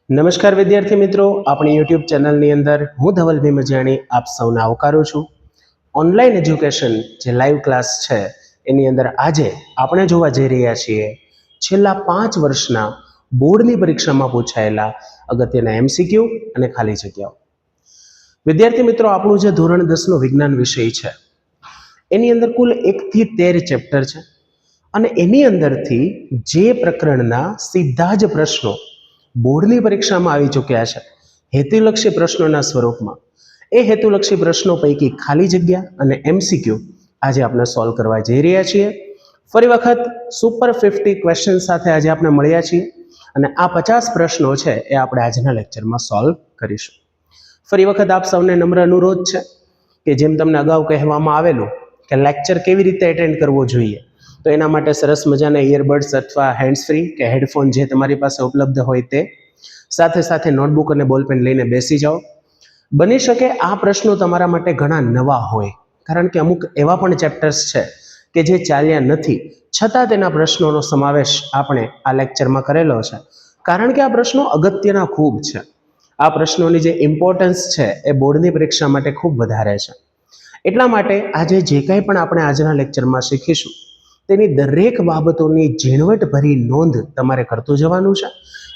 નમસ્કાર વિદ્યાર્થી મિત્રો, આપણી યુટ્યુબ ચેનલની અંદર હું ધવલ ભીમજાણી આપ સૌને આવકારું છું. ઓનલાઈન એજ્યુકેશન જે લાઈવ ક્લાસ છે એની અંદર આજે આપણે જોવા જઈ રહ્યા છીએ છેલ્લા 5 વર્ષના બોર્ડની પરીક્ષામાં પૂછાયેલા અગત્યના MCQ અને ખાલી જગ્યાઓ. વિદ્યાર્થી મિત્રો, આપણું જે ધોરણ 10નો વિજ્ઞાન વિષય છે એની અંદર કુલ 1 થી 13 ચેપ્ટર છે અને એની અંદરથી જે પ્રકરણના સીધા જ પ્રશ્નો બોર્ડની પરીક્ષામાં આવી ચૂક્યા છે હેતુલક્ષી પ્રશ્નોના સ્વરૂપમાં, એ હેતુલક્ષી પ્રશ્નો પૈકી ખાલી જગ્યા અને MCQ આજે આપણે સોલ્વ કરવા જઈ રહ્યા છીએ. ફરી વખત સુપર 50 ક્વેશ્ચન સાથે આજે આપણે મળ્યા છીએ અને આ 50 પ્રશ્નો છે એ આપણે આજના લેક્ચરમાં સોલ્વ કરીશું. ફરી વખત આપ સૌને નમ્ર અનુરોધ છે કે જેમ તમને અગાઉ કહેવામાં આવેલું કે લેક્ચર કેવી રીતે એટેન્ડ કરવો જોઈએ, તો એના માટે સરસ મજાના ઇયરબડ્સ અથવા હેન્ડ્સ ફ્રી કે હેડફોન જે તમારી પાસે ઉપલબ્ધ હોય તે સાથે સાથે નોટબુક અને બોલપેન લઈને બેસી જાઓ. બની શકે આ પ્રશ્નો તમારા માટે ઘણા નવા હોય, કારણ કે અમુક એવા પણ ચેપ્ટર્સ છે કે જે ચાલ્યા નથી, છતાં તેના પ્રશ્નોનો સમાવેશ આપણે આ લેક્ચરમાં કરેલો છે, કારણ કે આ પ્રશ્નો અગત્યના ખૂબ છે. આ પ્રશ્નોની જે ઇમ્પોર્ટન્સ છે એ બોર્ડની પરીક્ષા માટે ખૂબ વધારે છે. એટલા માટે આજે જે કંઈ પણ આપણે આજના લેક્ચરમાં શીખીશું તેની દરેક બાબતોની ઝીણવટભરી નોંધ તમારે કરતું જવાનું છે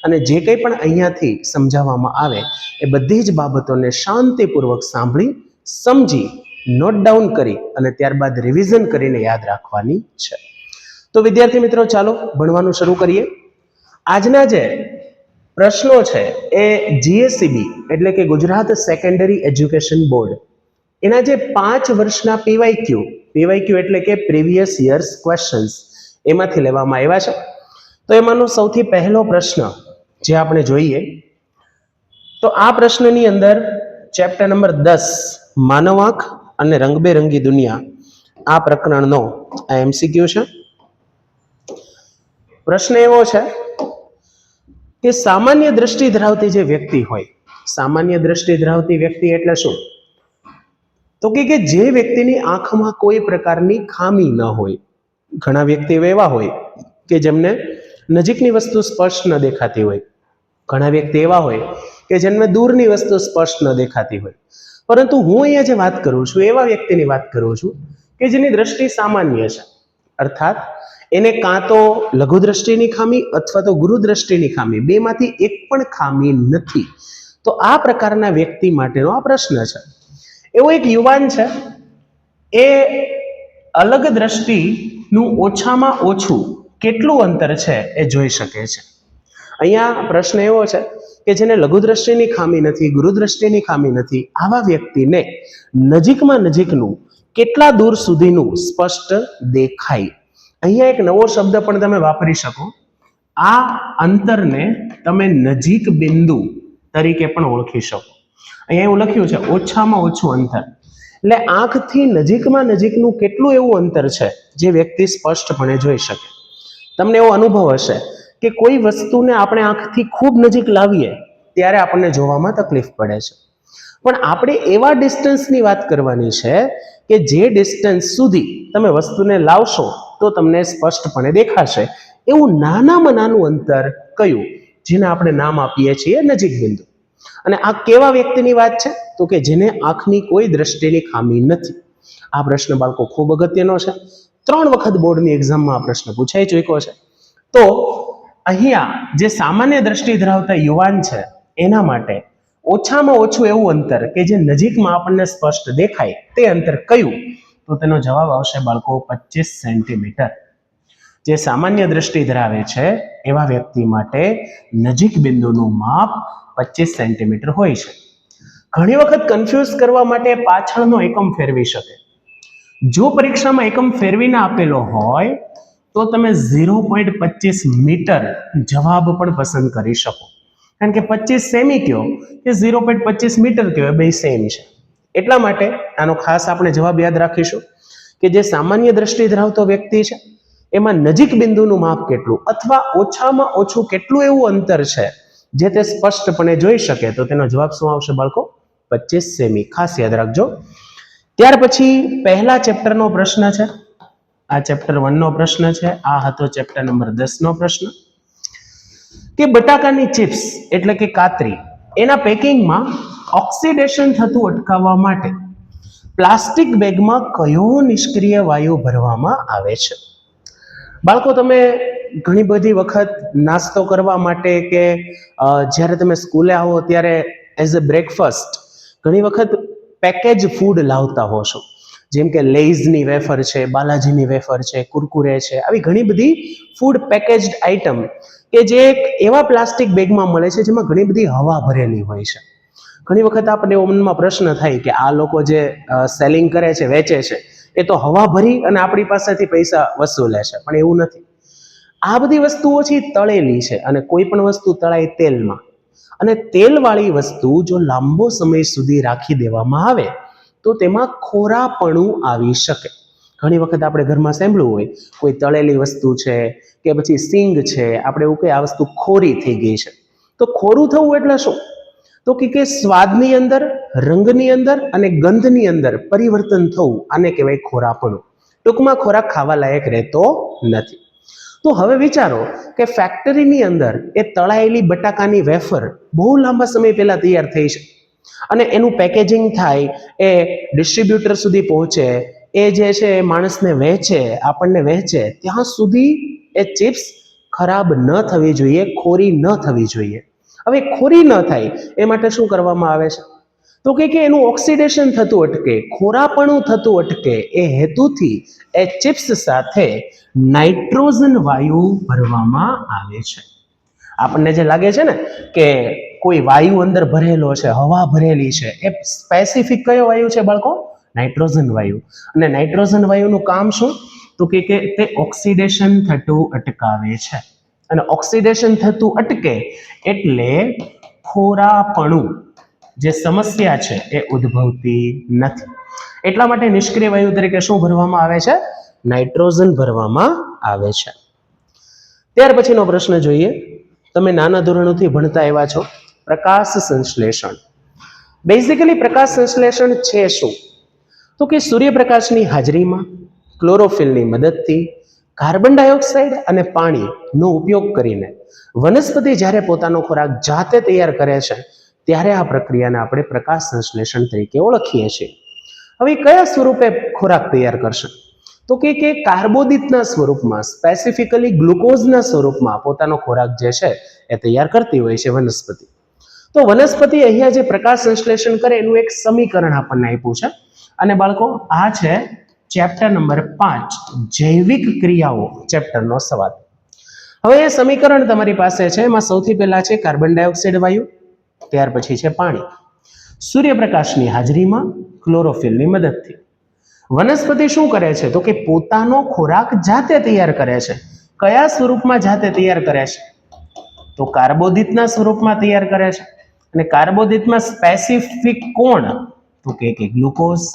અને જે કંઈ પણ અહીંયાથી સમજાવવામાં આવે એ બધી જ બાબતોને શાંતિપૂર્વક સાંભળી, સમજી, નોટ ડાઉન કરી અને ત્યારબાદ રિવિઝન કરીને યાદ રાખવાની છે. તો વિદ્યાર્થી મિત્રો, ચાલો ભણવાનું શરૂ કરીએ. આજના જે પ્રશ્નો છે એ GSEB એટલે કે ગુજરાત સેકન્ડરી એજ્યુકેશન બોર્ડ એના જે 5 વર્ષના PYQ એટલે કે પ્રીવિયસ યર્સ ક્વેશ્ચન્સ એમાંથી લેવામાં આવ્યા છે. તો એમાંનો સૌથી પહેલો પ્રશ્ન જે આપણે જોઈએ તો આ પ્રશ્નની અંદર ચેપ્ટર નંબર 10 માનવ આંખ અને રંગબેરંગી દુનિયા આ પ્રકરણનો આ MCQ છે. પ્રશ્ન એવો છે કે સામાન્ય દ્રષ્ટિ ધરાવતી જે વ્યક્તિ હોય, સામાન્ય દ્રષ્ટિ ધરાવતી વ્યક્તિ એટલે શું? તો કે જે વ્યક્તિની આંખમાં કોઈ પ્રકારની ખામી ન હોય. ઘણા વ્યક્તિઓ એવા હોય કે જેમને નજીકની વસ્તુ સ્પષ્ટ ન દેખાતી હોય, ઘણા વ્યક્તિ એવા હોય કે જેમને દૂરની વસ્તુ સ્પષ્ટ ન દેખાતી હોય, પરંતુ હું અહીંયા જે વાત કરું છું એવા વ્યક્તિની વાત કરું છું કે જેની દ્રષ્ટિ સામાન્ય છે, અર્થાત એને કાં તો લઘુ દ્રષ્ટિની ખામી અથવા તો ગુરુ દ્રષ્ટિની ખામી, બેમાંથી એક પણ ખામી નથી. તો આ પ્રકારના વ્યક્તિ માટેનો આ પ્રશ્ન છે. એવો એક યુવાન છે, એ અલગ દ્રષ્ટિનું ઓછામાં ઓછું કેટલું અંતર છે એ જોઈ શકે છે. અહીંયા પ્રશ્ન એવો છે કે જેને લઘુ દ્રષ્ટિની ખામી નથી, ગુરુ દ્રષ્ટિની ખામી નથી, આવા વ્યક્તિને નજીકમાં નજીકનું કેટલા દૂર સુધીનું સ્પષ્ટ દેખાય. અહીંયા એક નવો શબ્દ પણ તમે વાપરી શકો. આ અંતરને તમે નજીક બિંદુ તરીકે પણ ઓળખી શકો. અહીંયા એવું લખ્યું છે ઓછામાં ઓછું અંતર, એટલે આંખથી નજીકમાં નજીકનું કેટલું એવું અંતર છે જે વ્યક્તિ સ્પષ્ટપણે જોઈ શકે. તમને એવો અનુભવ હશે કે કોઈ વસ્તુને આપણે આંખથી ખૂબ નજીક લાવીએ ત્યારે આપણને જોવામાં તકલીફ પડે છે, પણ આપણે એવા ડિસ્ટન્સની વાત કરવાની છે કે જે ડિસ્ટન્સ સુધી તમે વસ્તુને લાવશો તો તમને સ્પષ્ટપણે દેખાશે. એવું નાનામાં નાનું અંતર કયું? જેને આપણે નામ આપીએ છીએ નજીક બિંદુ. અને આ કેવા વ્યક્તિની વાત છે? તો કે જેને આંખની કોઈ દ્રષ્ટિની ખામી નથી. આ પ્રશ્ન બાળકો ખૂબ અગત્યનો છે. 3 વખત બોર્ડની એક્ઝામમાં આ પ્રશ્ન પૂછાઈ ચૂક્યો છે. તો અહીંયા જે સામાન્ય દ્રષ્ટિ ધરાવતા યુવાન છે એના માટે ઓછામાં ઓછું એવું અંતર કે જે નજીકમાં આપણને સ્પષ્ટ દેખાય તે અંતર કયું? તો તેનો જવાબ આવશે બાળકો 25 સેન્ટીમીટર. જે સામાન્ય દ્રષ્ટિ ધરાવે છે એવા વ્યક્તિ માટે નજીક બિંદુનું માપ 25 સેન્ટીમીટર હોય છે. ઘણી વખત કન્ફ્યુઝ કરવા માટે પાછળનો એકમ ફેરવી શકે. જો પરીક્ષામાં એકમ ફેરવીને આપેલો હોય તો તમે 0.25 મીટર જવાબ પણ પસંદ કરી શકો, કારણ કે 25 સેમી કયો કે 0.25 મીટર કયો બે સેમ છે. એટલા માટે આનો ખાસ આપણે જવાબ યાદ રાખીશું કે જે સામાન્ય દ્રષ્ટિ ધરાવતો વ્યક્તિ છે એમાં નજીક બિંદુનું માપ કેટલું અથવા ઓછામાં ઓછું કેટલું એવું અંતર છે જે તે સ્પષ્ટપણે જોઈ શકે, તો તેનો જવાબ શું આવશે બાળકો? 25 સેમી. ખાસ યાદ રાખજો. ત્યાર પછી પહેલા ચેપ્ટરનો પ્રશ્ન છે, આ ચેપ્ટર 1 નો પ્રશ્ન છે. આ હતો ચેપ્ટર નંબર 10 નો પ્રશ્ન. કે બટાકાની ચિપ્સ એટલે કે કાતરી એના પેકિંગમાં ઓક્સિડેશન થતું અટકાવવા માટે પ્લાસ્ટિક બેગમાં કયો નિષ્ક્રિય વાયુ ભરવામાં આવે છે? બાળકો, તમે ઘણી બધી વખત નાસ્તો કરવા માટે કે જ્યારે તમે સ્કૂલે આવો ત્યારે એઝ અ બ્રેકફાસ્ટ ઘણી વખત પેકેજ ફૂડ લાવતા હો છો, જેમ કે લેઝની વેફર છે, બાલાજીની વેફર છે, કુરકુરે છે, આવી ઘણી બધી ફૂડ પેકેજડ આઇટમ કે જે એક એવા પ્લાસ્ટિક બેગમાં મળે છે જેમાં ઘણી બધી હવા ભરેલી હોય છે. ઘણી વખત આપણે મનમાં પ્રશ્ન થાય કે આ લોકો જે સેલિંગ કરે છે, વેચે છે, એ તો હવા ભરી અને આપણી પાસેથી પૈસા વસૂલે છે, પણ એવું નથી. આ બધી વસ્તુઓ છે તળેલી છે, અને કોઈ પણ વસ્તુ તળાય તેલમાં, અને તેલવાળી વસ્તુ જો લાંબો સમય સુધી રાખી દેવામાં આવે તો તેમાં ખોરાપણું આવી શકે. ઘણી વખત આપણે ઘરમાં સાંભળ્યું હોય કોઈ તળેલી વસ્તુ છે કે પછી સિંગ છે, આપણે એવું કહીએ આ વસ્તુ ખોરી થઈ ગઈ છે. તો ખોરું થવું એટલે શું? તો કે સ્વાદની અંદર, રંગની અંદર અને ગંધની અંદર પરિવર્તન થવું, આને કહેવાય ખોરાપણું. ટૂંકમાં ખોરાક ખાવા લાયક રહેતો નથી. તો હવે વિચારો કે ફેક્ટરીની અંદર એ તળાયેલી બટાકાની વેફર બહુ લાંબા સમય પહેલા તૈયાર થઈ છે, અને એનું પેકેજિંગ થાય, એ ડિસ્ટ્રીબ્યુટર સુધી પહોંચે, એ જે છે એ માણસને વેચે, આપણને વેચે, ત્યાં સુધી એ ચિપ્સ ખરાબ ન થવી જોઈએ, ખોરી ન થવી જોઈએ. હવે ખોરી ન થાય એ માટે શું કરવામાં આવે છે? તો કે એનું ઓક્સિડેશન થતું અટકે, ખોરાપણું થતું અટકે, એ હેતુથી એ ચિપ્સ સાથે નાઇટ્રોજન વાયુ ભરવામાં આવે છે. આપણને જે લાગે છે ને કે કોઈ વાયુ અંદર ભરેલો છે, હવા ભરેલી છે, એ સ્પેસિફિક કયો વાયુ છે બાળકો? નાઇટ્રોજન વાયુ. અને નાઇટ્રોજન વાયુનું કામ શું? તો કે તે ઓક્સિડેશન થતું અટકાવે છે, અને ઓક્સિડેશન થતું અટકે એટલે ખોરાપણું જે સમસ્યા છે એ ઉદ્ભવતી નથી. એટલા માટે નિષ્ક્રિય વાયુ તરીકે શું ભરવામાં આવે છે? નાઇટ્રોજન ભરવામાં આવે છે. ત્યાર પછીનો પ્રશ્ન જોઈએ. તમે નાના ધોરણોથી ભણતા આવ્યા છો, પ્રકાશ સંશ્લેષણ. બેઝિકલી પ્રકાશ સંશ્લેષણ છે શું? તો કે સૂર્યપ્રકાશની હાજરીમાં ક્લોરોફિલની મદદથી કાર્બન ડાયોક્સાઇડ અને પાણીનો ઉપયોગ કરીને વનસ્પતિ જ્યારે પોતાનો ખોરાક જાતે તૈયાર કરે છે ત્યારે આ પ્રક્રિયાને આપણે પ્રકાશ સંશ્લેષણ તરીકે ઓળખીએ છીએ. હવે કયા સ્વરૂપે ખોરાક તૈયાર કરશે? તો કે કાર્બોદિતના સ્વરૂપમાં, સ્પેસિફિકલી ગ્લુકોઝના સ્વરૂપમાં પોતાનો ખોરાક જે છે એ તૈયાર કરતી હોય છે વનસ્પતિ. તો વનસ્પતિ અહીંયા જે પ્રકાશ સંશ્લેષણ કરે એનું એક સમીકરણ આપણને આપ્યું છે, અને બાળકો આ છે ચેપ્ટર નંબર 5 જૈવિક ક્રિયાઓ ચેપ્ટરનો સવાલ. હવે એ સમીકરણ તમારી પાસે છે, એમાં સૌથી પહેલા છે કાર્બન ડાયોક્સાઇડ વાયુ, ત્યાર પછી છે પાણી, સૂર્યપ્રકાશની હાજરીમાં ક્લોરોફિલની મદદથી. વનસ્પતિ શું કરે છે? તો કે પોતાનો ખોરાક જાતે તૈયાર કરે છે. કયા સ્વરૂપમાં જાતે તૈયાર કરે છે? તો કાર્બોદિતના સ્વરૂપમાં તૈયાર કરે છે. અને કાર્બોદિતમાં સ્પેસિફિક કોણ? તો કે ગ્લુકોઝ.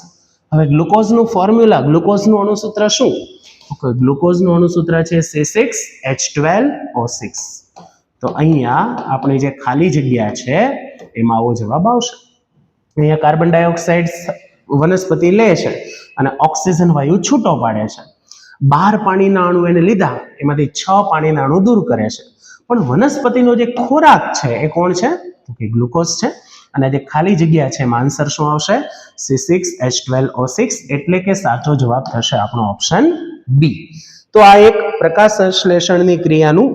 હવે ગ્લુકોઝનું ફોર્મ્યુલા, ગ્લુકોઝનું અણુસૂત્ર શું? તો કે ગ્લુકોઝનું અણુસૂત્ર છે C6H12O6. તો અહીંયા આપણી જે ખાલી જગ્યા છે એમાં આવો જવાબ આવશે. અહીંયા કાર્બન ડાયોક્સાઇડ વનસ્પતિ લે છે અને ઓક્સિજન વાયુ છૂટો પાડે છે. 12 પાણીના અણુ એને લીધા, એમાંથી 6 પાણીના અણુ દૂર કરે છે. પણ વનસ્પતિનો જે ખોરાક છે એ કોણ છે? તો કે ગ્લુકોઝ છે. અને જે ખાલી જગ્યા છે એમાં આન્સર શું આવશે? C6H12O6, એટલે કે સાચો જવાબ થશે આપણો ઓપ્શન બી. તો આ એક પ્રકાશ સંશ્લેષણની ક્રિયાનું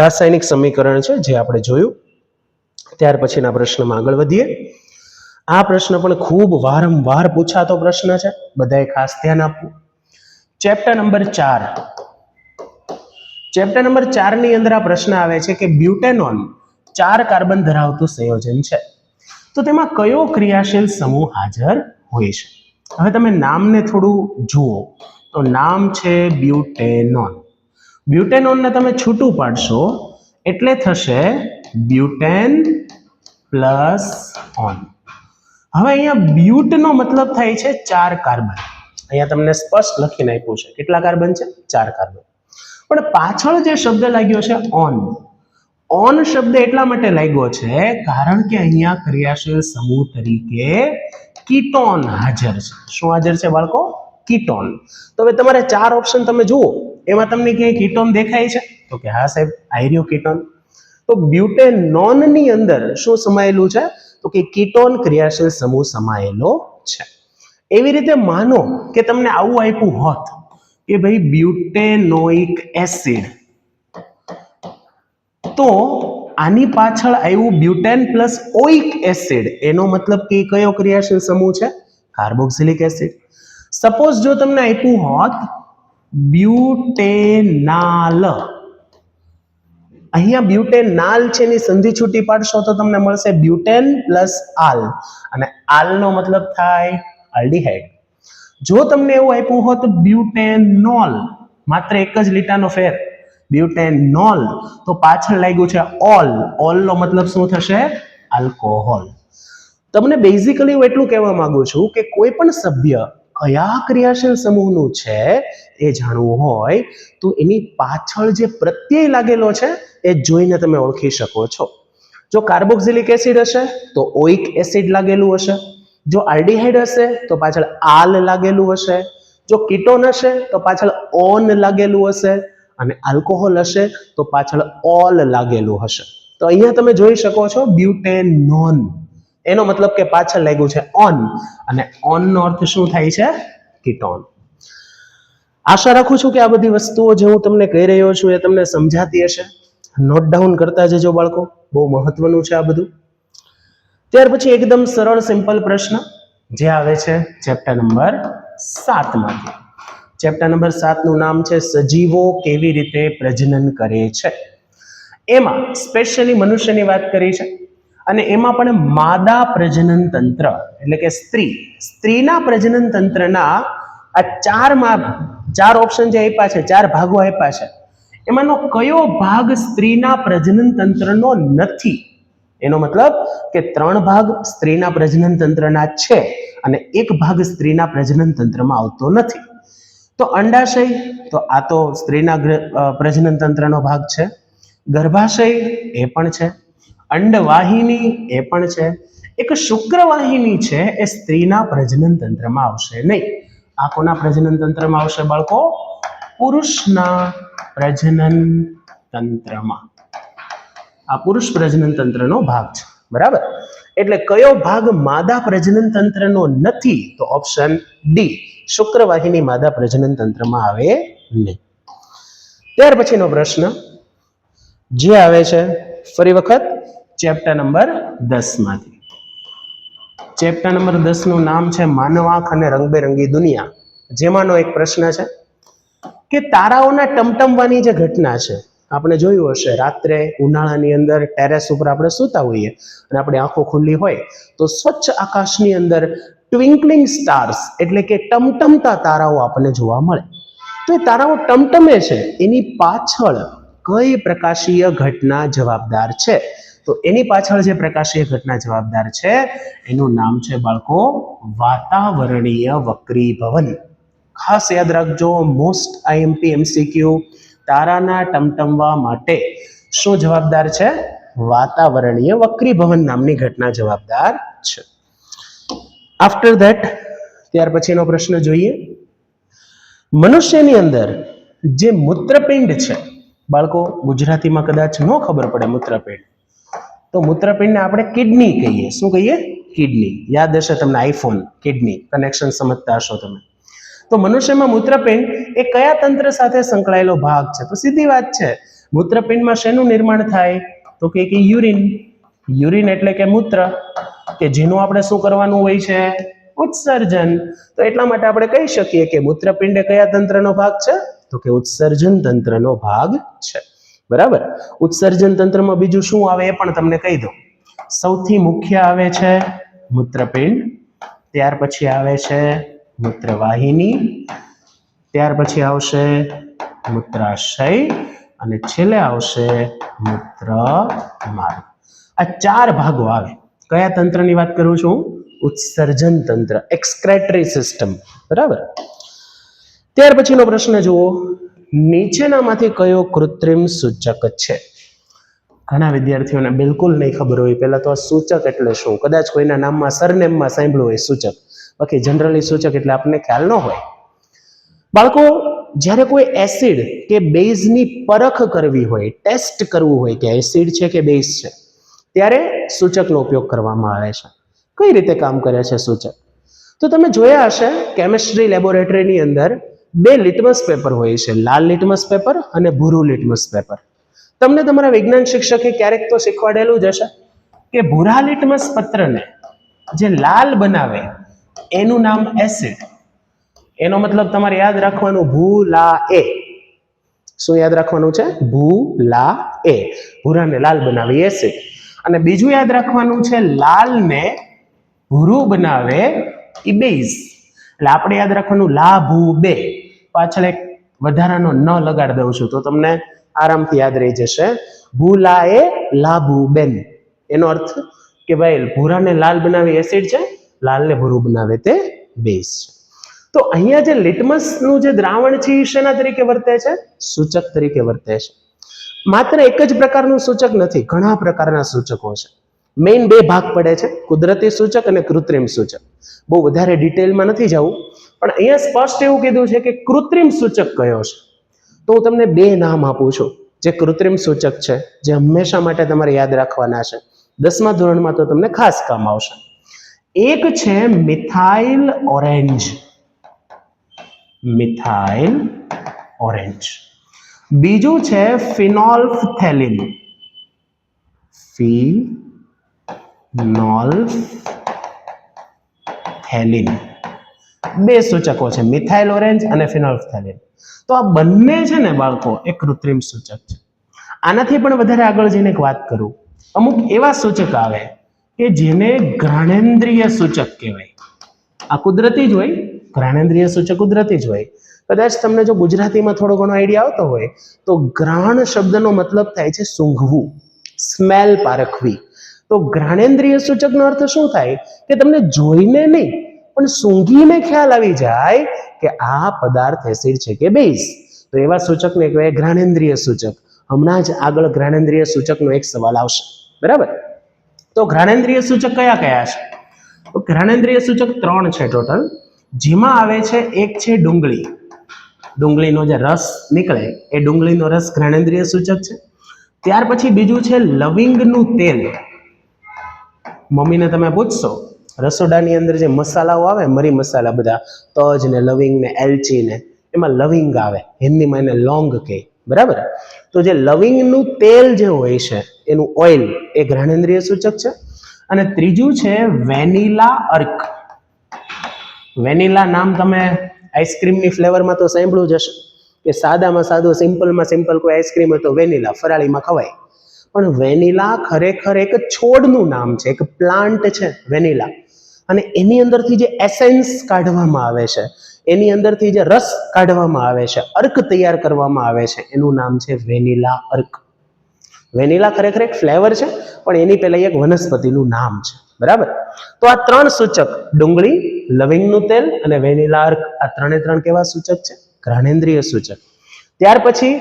રાસાયણિક સમીકરણ છે જે આપણે જોયું. ત્યાર પછીના પ્રશ્નમાં આગળ વધીએ. આ પ્રશ્ન પણ ખૂબ વારંવાર પૂછાતો પ્રશ્ન છે, બધાએ ખાસ ધ્યાન આપવું. Chapter number 4. ચેપ્ટર નંબર 4 ની અંદર આ પ્રશ્ન આવે છે કે બ્યુટેનોન 4 કાર્બન ધરાવતું સંયોજન છે, તો તેમાં કયો ક્રિયાશીલ સમૂહ હાજર હોય છે? હવે તમે નામને થોડું જુઓ તો નામ છે બ્યુટેનોન. બ્યુટેનોનને તમે છૂટું પાડશો એટલે થશે બ્યુટેન પ્લસ ઓન. હવે અહીંયા બ્યુટનો મતલબ થાય છે 4 કાર્બન. અહીંયા તમને સ્પષ્ટ લખીને આપ્યું છે કેટલા કાર્બન છે? 4 કાર્બન. પણ પાછળ જે શબ્દ લાગ્યો છે ઓન, ઓન શબ્દ એટલા માટે લાગ્યો છે કારણ કે અહીંયા ક્રિયાશીલ સમૂહ તરીકે કીટોન હાજર છે. શું હાજર છે બાળકો? કીટોન. તો હવે તમારે 4 ઓપ્શન તમે જુઓ, એમાં તમને ક્યાંય કીટોન દેખાય છે? તો કે હા સાહેબ, આયર્યો કીટોન. તો તો બ્યુટેનોન ની અંદર શું સમાયેલું છે? તો કે કીટોન ક્રિયાશીલ સમૂહ સમાયેલો છે. એવી રીતે માનો કે તમને આવું આપ્યું હોત કે ભાઈ બ્યુટેનોઇક એસિડ, તો આની પાછળ આવ્યું બ્યુટેન પ્લસ ઓઇક એસિડ, એનો મતલબ કે કયો ક્રિયાશીલ સમૂહ છે? Carboxylic acid. સપોઝ જો તમને આપ્યું હોત બ્યુટેનાલ, અહીંયા બ્યુટેનાલ છે ની સંધિ છૂટી પાડશો તો તમને મળશે બ્યુટેન પ્લસ આલ, અને આલનો મતલબ થાય આલ્ડીહાઇડ. જો તમને એવું આપ્યું હોત બ્યુટેનોલ, માત્ર એક જ લીટાનો ફેર, બ્યુટેનોલ, તો પાછળ લાગ્યું છે ઓલ, ઓલ નો મતલબ શું થશે? આલ્કોહોલ. તમને બેઝિકલી હું એટલું કહેવા માંગુ છું કે કોઈ પણ સભ્ય કયા ક્રિયાશીલ સમૂહનું છે એ જાણવું હોય તો એની પાછળ જે પ્રત્યય લાગેલો છે એ જોઈને તમે ઓળખી શકો છો. જો કાર્બોક્સિલિક એસિડ હશે તો ઓઇક એસિડ લાગેલું હશે, જો આલ્ડીહાઇડ હશે તો પાછળ આલ લાગેલું હશે, જો કીટોન હશે તો પાછળ ઓન લાગેલું હશે, અને આલ્કોહોલ હશે તો પાછળ ઓલ લાગેલું હશે. તો અહીંયા તમે જોઈ શકો છો બ્યુટેનોન, એનો મતલબ કે પાછળ લાગ્યું છે ઓન, અને ઓન નો અર્થ શું થાય છે? કીટોન. આશા રાખું છું કે આ બધી વસ્તુઓ જે હું તમને કહી રહ્યો છું એ તમને સમજાતી હશે. નોટ ડાઉન કરતા જજો બાળકો, બહુ મહત્વનું છે આ બધું. ત્યાર પછી એકદમ સરળ સિમ્પલ પ્રશ્ન જે આવે છે ચેપ્ટર નંબર 7 માંથી. ચેપ્ટર નંબર 7 નું નામ છે સજીવો કેવી રીતે પ્રજનન કરે છે. એમાં સ્પેશિયલી મનુષ્યની વાત કરી છે, અને એમાં પણ માદા પ્રજનન તંત્ર એટલે કે સ્ત્રીના પ્રજનન તંત્રના આ ચાર ઓપ્શન જે આપ્યા છે, 4 ભાગો આપ્યા છે, એમાંનો કયો ભાગ સ્ત્રીના પ્રજનન તંત્રનો નથી? એનો મતલબ કે 3 ભાગ સ્ત્રીના પ્રજનન તંત્રના છે અને 1 ભાગ સ્ત્રીના પ્રજનન તંત્રમાં આવતો નથી. તો અંડાશય, તો આ તો સ્ત્રીના પ્રજનન તંત્રનો ભાગ છે. ગર્ભાશય એ પણ છે, અંડવાહિની એ પણ છે, એક શુક્રવાહિની છે એ સ્ત્રીના પ્રજનન તંત્રમાં આવશે નહીં. આ કોના પ્રજનન તંત્રમાં આવશે બાળકો? પુરુષના પ્રજનન તંત્રમાં. આ પુરુષ પ્રજનન તંત્રનો ભાગ છે, બરાબર. એટલે કયો ભાગ માદા પ્રજનન તંત્રનો નથી? તો ઓપ્શન ડી, શુક્રવાહિની માદા પ્રજનન તંત્રમાં આવે નહીં. ત્યાર પછીનો પ્રશ્ન જે આવે છે ફરી વખત ચેપ્ટર નંબર 10 માંથી. ચેપ્ટર નંબર 10 નું નામ છે માનવ આંખ અને રંગબેરંગી દુનિયા. જેમાંનો એક પ્રશ્ન છે કે તારાઓના ટમટમવાની જે ઘટના છે, આપણે જોયું હશે રાત્રે ઉનાળાની અંદર ટેરેસ ઉપર આપણે સૂતા હોઈએ અને આપણી આંખો ખુલ્લી હોય તો સ્વચ્છ આકાશની અંદર ટ્વિંકલિંગ સ્ટાર્સ એટલે કે ટમટમતા તારાઓ આપણને જોવા મળે. તો એ તારાઓ ટમટમે છે, એની પાછળ કઈ પ્રકાશીય ઘટના જવાબદાર છે? તો એની પાછળ જે પ્રકાશીય ઘટના જવાબદાર છે એનું નામ છે બાળકો વાતાવરણીય વક્રીભવન. ખાસ યાદ રાખજો, મોસ્ટ આઈએમપી એમસીક્યુ, તારાના ટમટમવા માટે શું જવાબદાર છે? વાતાવરણીય વક્રીભવન નામની ઘટના જવાબદાર છે. આફ્ટર ધેટ ત્યાર પછીનો પ્રશ્ન જોઈએ. મનુષ્યની અંદર જે મૂત્રપિંડ છે બાળકો, ગુજરાતીમાં કદાચ ન ખબર પડે મૂત્રપિંડ, તો મૂત્રપિંડને આપણે કિડની કહીએ. શું કહીએ? કિડની. યાદ હશે તમને આઈફોન, કિડની કનેક્શન સમજતા હશો તમે. તો મનુષ્યમાં મૂત્રપિંડ એ કયા તંત્ર સાથે સંકળાયેલો ભાગ છે? તો સીધી વાત છે, મૂત્રપિંડમાં શેનું નિર્માણ થાય? તો કે યુરિન. યુરિન એટલે કે મૂત્ર, કે જેનું આપણે શું કરવાનું હોય છે? ઉત્સર્જન. તો એટલા માટે આપણે કહી શકીએ કે મૂત્રપિંડ એ કયા તંત્રનો ભાગ છે? તો કે ઉત્સર્જન તંત્રનો ભાગ છે, બરાબર. ઉત્સર્જન તંત્રમાં બીજું શું આવે એ પણ તમને કહી દઉં. સૌથી મુખ્ય આવે છે મૂત્રપિંડ, ત્યાર પછી આવે છે મૂત્રવાહિની, ત્યાર પછી આવશે મૂત્રાશય, અને છેલ્લે આવશે મૂત્રમાર્ગ. આ 4 ભાગો આવે. કયા તંત્રની વાત કરું છું? ઉત્સર્જન તંત્ર, એક્સક્રેટરી સિસ્ટમ, બરાબર. ત્યાર પછીનો પ્રશ્ન જુઓ, નીચેનામાંથી કયો કૃત્રિમ સૂચક છે? ઘણા વિદ્યાર્થીઓને બિલકુલ નહીં ખબર હોય. પહેલા તો આ સૂચક એટલે શું, કદાચ કોઈના નામમાં સરનેમમાં સાંભળ્યું હોય સૂચક, બાકી જનરલી સૂચક એટલે આપણને ખ્યાલ ન હોય. બાળકો, જ્યારે કોઈ એસિડ કે બેઝની પરખ કરવી હોય, ટેસ્ટ કરવું હોય કે એસિડ છે કે બેઝ છે, ત્યારે સૂચકનો ઉપયોગ કરવામાં આવે છે. કઈ રીતે કામ કરે છે સૂચક? તો તમે જોયા હશે કેમિસ્ટ્રી લેબોરેટરીની અંદર બે લિટમસ પેપર હોય છે, લાલ લિટમસ પેપર અને ભૂરું લિટમસ પેપર. તમને તમારા વિજ્ઞાન શિક્ષકે ક્યારેક તો શીખવાડેલું જ હશે કે ભૂરા લિટમસ પત્રને જે લાલ બનાવે એનું નામ એસિડ. એનો મતલબ તમારે યાદ રાખવાનું ભૂલા એ. શું યાદ રાખવાનું છે? ભૂલા એ. ભૂરાને લાલ બનાવે એસિડ. અને બીજું યાદ રાખવાનું છે લાલને ભૂરું બનાવે ઈ બેઝ. એટલે આપણે યાદ રાખવાનું લા ભૂ બે. પાછળ એક વધારાનો ન લગાડી દઉં છું તો તમને આરામથી યાદ રહી જશે. ભૂલા એ લાભુ બેન. એનો અર્થ કે ભાઈ ભૂરાને લાલ બનાવે એસિડ છે, લાલને ભૂરું બનાવે તે બેઝ છે. તો અહીંયા જે લિટમસનું જે દ્રાવણ છે એ શેના તરીકે વર્તે છે? સૂચક તરીકે વર્તે છે. માત્ર એક જ પ્રકારનું સૂચક નથી, ઘણા પ્રકારના સૂચકો છે. મેઇન બે ભાગ પડે છે, કુદરતી સૂચક અને કૃત્રિમ સૂચક. બહુ વધારે ડિટેલમાં નથી જવું, પણ અહીંયા સ્પષ્ટ એવું કીધું છે કે કૃત્રિમ સૂચક કયો છે. તો હું તમને બે નામ આપું છું જે કૃત્રિમ સૂચક છે, જે હંમેશા માટે તમારે યાદ રાખવાના છે. 10મા ધોરણમાં તો તમને ખાસ કામ આવશે. એક છે મિથાઇલ ઓરેન્જ. Methyl orange. બીજું છે ફિનોલ્ફથેલિન. ફિનોલ્ફથેલિન. બે સૂચકો છે, મિથાઇલ ઓરેન્જ અને ફિનોલ્ફથેલિન. તો આ બંને છે ને બાળકો એ કૃત્રિમ સૂચક છે. આનાથી પણ વધારે આગળ જઈને એક વાત કરું, અમુક એવા સૂચક આવે કે જેને ઘ્રાણેન્દ્રિય સૂચક કહેવાય. આ કુદરતી જ હોય, ઘ્રાણેન્દ્રિય સૂચક કુદરતી જ હોય. કદાચ તમને જો ગુજરાતીમાં થોડો ઘણો આઈડિયા આવતો હોય તો ઘ્રાણ શબ્દનો મતલબ થાય છે સૂંઘવું, સ્મેલ પારખવી. તો ઘ્રાણેન્દ્રિય સૂચકનો અર્થ શું થાય કે તમને જોઈને નહીં પણ સૂંઘીને ખ્યાલ આવી જાય કે આ પદાર્થ એસિડ છે કે બેઝ. તો એવા સૂચકને કહેવાય ઘ્રાણેન્દ્રિય સૂચક. હમણાં જ આગળ ઘ્રાણેન્દ્રિય સૂચકનો એક સવાલ આવશે, બરાબર? તો ઘ્રાણેન્દ્રિય સૂચક કયા કયા છે? તો ઘ્રાણેન્દ્રિય સૂચક 3 છે ટોટલ, જેમાં આવે છે એક છે ડુંગળી. ડુંગળીનો જે રસ નીકળે એ ડુંગળીનો રસ ઘ્રાણેન્દ્રિય સૂચક છે. ત્યાર પછી બીજું છે લવિંગનું તેલ. મમ્મીને તમે પૂછશો રસોડાની અંદર જે મસાલાઓ આવે, મરી મસાલા બધા, તજ ને લવિંગ ને એલચી ને, એમાં લવિંગ આવે, હિન્દીમાં એને લોંગ કહે, બરાબર? તો જે લવિંગનું તેલ જે હોય છે એનું ઓઇલ એ ઘ્રાણેન્દ્રિય સૂચક છે. અને ત્રીજું છે વેનીલા અર્ક. વેનીલા નામ તમે આઈસ્ક્રીમની ફ્લેવરમાં તો સાંભળ્યું જ હશે કે સાદામાં સાદું સિમ્પલમાં સિમ્પલ કોઈ આઈસ્ક્રીમ હોય તો વેનીલા, ફરાળીમાં ખવાય. પણ વેનીલા ખરેખર એક છોડનું નામ છે, એક પ્લાન્ટ છે વેનીલા. અને એની અંદરથી જે એસેન્સ કાઢવામાં આવે છે, એની અંદરથી જે રસ કાઢવામાં આવે છે, અર્ક તૈયાર કરવામાં આવે છે, એનું નામ છે વેનીલા અર્ક. વેનીલા ખરેખર એક ફ્લેવર છે, પણ એની પહેલા એક વનસ્પતિનું નામ છે, બરાબર? તો આ 3 સૂચક, ડુંગળી, લવિંગનું તેલ અને વેનીલા અર્ક, આ 3 કેવા સૂચક છે? ઘ્રાણેન્દ્રિય સૂચક. ત્યાર પછી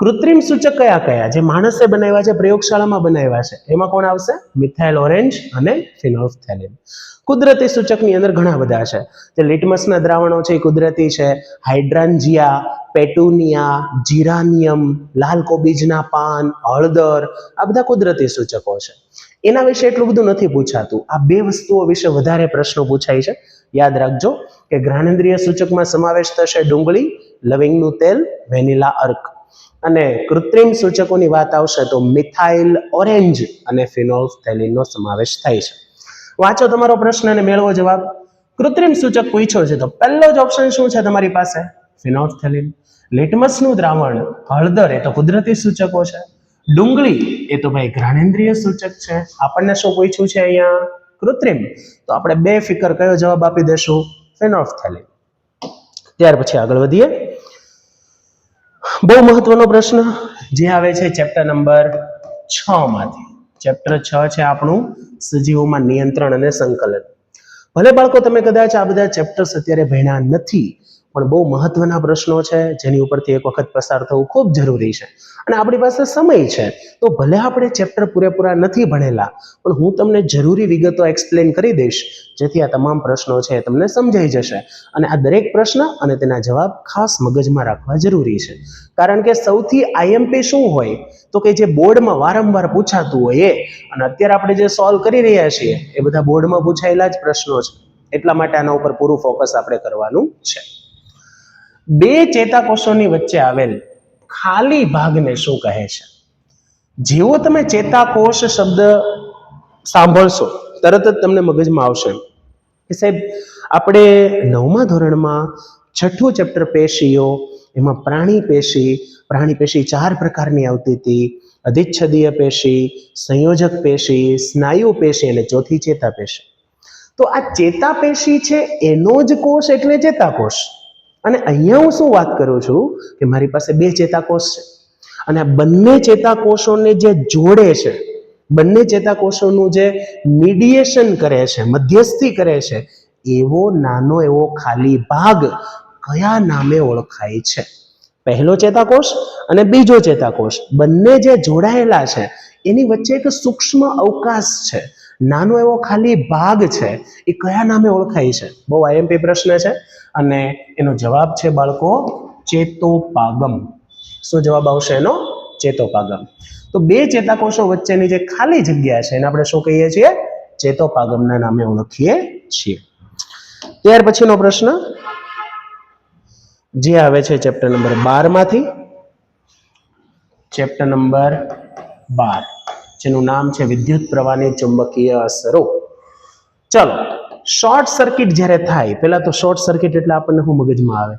કૃત્રિમ સૂચક કયા કયા? જે માણસે બનાવ્યા છે, પ્રયોગશાળામાં બનાવ્યા છે, એમાં કોણ આવશે? મિથાઇલ ઓરેન્જ અને ફિનોલ્ફથેલિન. કુદરતી સૂચકની અંદર ઘણા બધા છે. જે લિટમસના દ્રાવણો છે એ કુદરતી છે. હાઇડ્રાન્જિયા, પેટુનિયા, જીરાનિયમ, લાલ કોબીજના પાન, હળદર, આ બધા કુદરતી સૂચકો છે. એના વિશે એટલું બધું નથી પૂછાતું. આ બે વસ્તુઓ વિશે વધારે પ્રશ્નો પૂછાય છે. યાદ રાખજો કે ઘ્રાણેન્દ્રિય સૂચકમાં સમાવેશ થશે ડુંગળી, લવિંગનું તેલ, વેનીલા અર્ક. અને કૃત્રિમ સૂચકોની વાત આવશે તો મિથાઇલ ઓરેન્જ અને ફિનોલ્ફથેલિનનો સમાવેશ થાય છે. વાંચો તમારો પ્રશ્ન અને મેળવો જવાબ. કૃત્રિમ સૂચક પૂછ્યો છે તો પહેલો જ ઓપ્શન શું છે તમારી પાસે? ફિનોલ્ફથેલિન. લિટમસનું દ્રાવણ હળદર એ તો કુદરતી સૂચકો છે. ડુંગળી એ તો ભાઈ ઘ્રાણેન્દ્રિય સૂચક છે. આપણને શું પૂછ્યું છે અહીંયા? કૃત્રિમ. તો આપણે બે ફિકર કયો જવાબ આપી દેશું? ફિનોલ્ફથેલિન. ત્યાર પછી આગળ વધીએ. બહુ મહત્વનો પ્રશ્ન જે આવે છે ચેપ્ટર નંબર 6 માંથી. ચેપ્ટર 6 છે આપણું સજીવોમાં નિયંત્રણ અને સંકલન. ભલે બાળકો તમે કદાચ આ બધા ચેપ્ટર્સ અત્યારે ભણ્યા નથી, પણ બહુ મહત્વના પ્રશ્નો છે જેની ઉપરથી એક વખત પસાર થવું ખૂબ જરૂરી છે અને આપણી પાસે સમય છે તો ભલે આપણે ચેપ્ટર પૂરેપૂરા નથી ભણેલા પણ હું તમને જરૂરી વિગતો એક્સપ્લેન કરી દઈશ જેથી આ તમામ પ્રશ્નો છે તમને સમજાઈ જશે અને આ દરેક પ્રશ્ન અને તેના જવાબ ખાસ મગજમાં રાખવા જરૂરી છે કારણ કે સૌથી આઈએમપી શું હોય તો કે જે બોર્ડમાં વારંવાર પૂછાતું હોય એ અને અત્યારે આપણે જે સોલ્વ કરી રહ્યા છીએ એ બધા બોર્ડમાં પૂછાયેલા જ પ્રશ્નો છે એટલા માટે આના ઉપર પૂરું ફોકસ આપણે કરવાનું છે બે ચેતાકોષોની વચ્ચે આવેલ ખાલી ભાગને શું કહે છે જેવો તમે ચેતાકોષ શબ્દ સાંભળશો તરત જ તમને મગજમાં આવશે કે સાહેબ આપણે 9મા ધોરણમાં 6થું ચેપ્ટર પેશીઓ એમાં પ્રાણી પેશી 4 પ્રકારની આવતી હતી અધિચ્છદીય પેશી સંયોજક પેશી સ્નાયુ પેશી અને ચોથી ચેતાપેશી તો આ ચેતાપેશી છે એનો જ કોષ એટલે ચેતાકોષ અને અહીંયા હું શું વાત કરું છું કે મારી પાસે બે ચેતાકોષ છે અને આ બંને ચેતાકોષોને જે જોડે છે બંને ચેતાકોષોનું જે મીડિયેશન કરે છે મધ્યસ્થી કરે છે એવો નાનો એવો ખાલી ભાગ કયા નામે ઓળખાય છે પહેલો ચેતાકોષ અને બીજો ચેતાકોષ બંને જે જોડાયેલા છે એની વચ્ચે એક સૂક્ષ્મ અવકાશ છે નાનો એવો ખાલી ભાગ છે એ કયા નામે ઓળખાય છે બહુ આઈએમપી પ્રશ્ન છે અને એનો જવાબ છે બાળકો ચેતોપાગમ શું જવાબ આવશે એનો ચેતોપાગમ તો બે ચેતાકોષો વચ્ચેની જે ખાલી જગ્યા છે એને આપણે શું કહીએ છીએ ચેતોપાગમના નામે ઓળખીએ છીએ ત્યાર પછીનો પ્રશ્ન જે આવે છે ચેપ્ટર નંબર 12 માંથી ચેપ્ટર નંબર 12 જેનું નામ છે વિદ્યુત પ્રવાહની ચુંબકીય અસરો ચલો શોર્ટ સર્કિટ જ્યારે થાય પહેલા તો શોર્ટ સર્કિટ એટલે આપણને શું મગજમાં આવે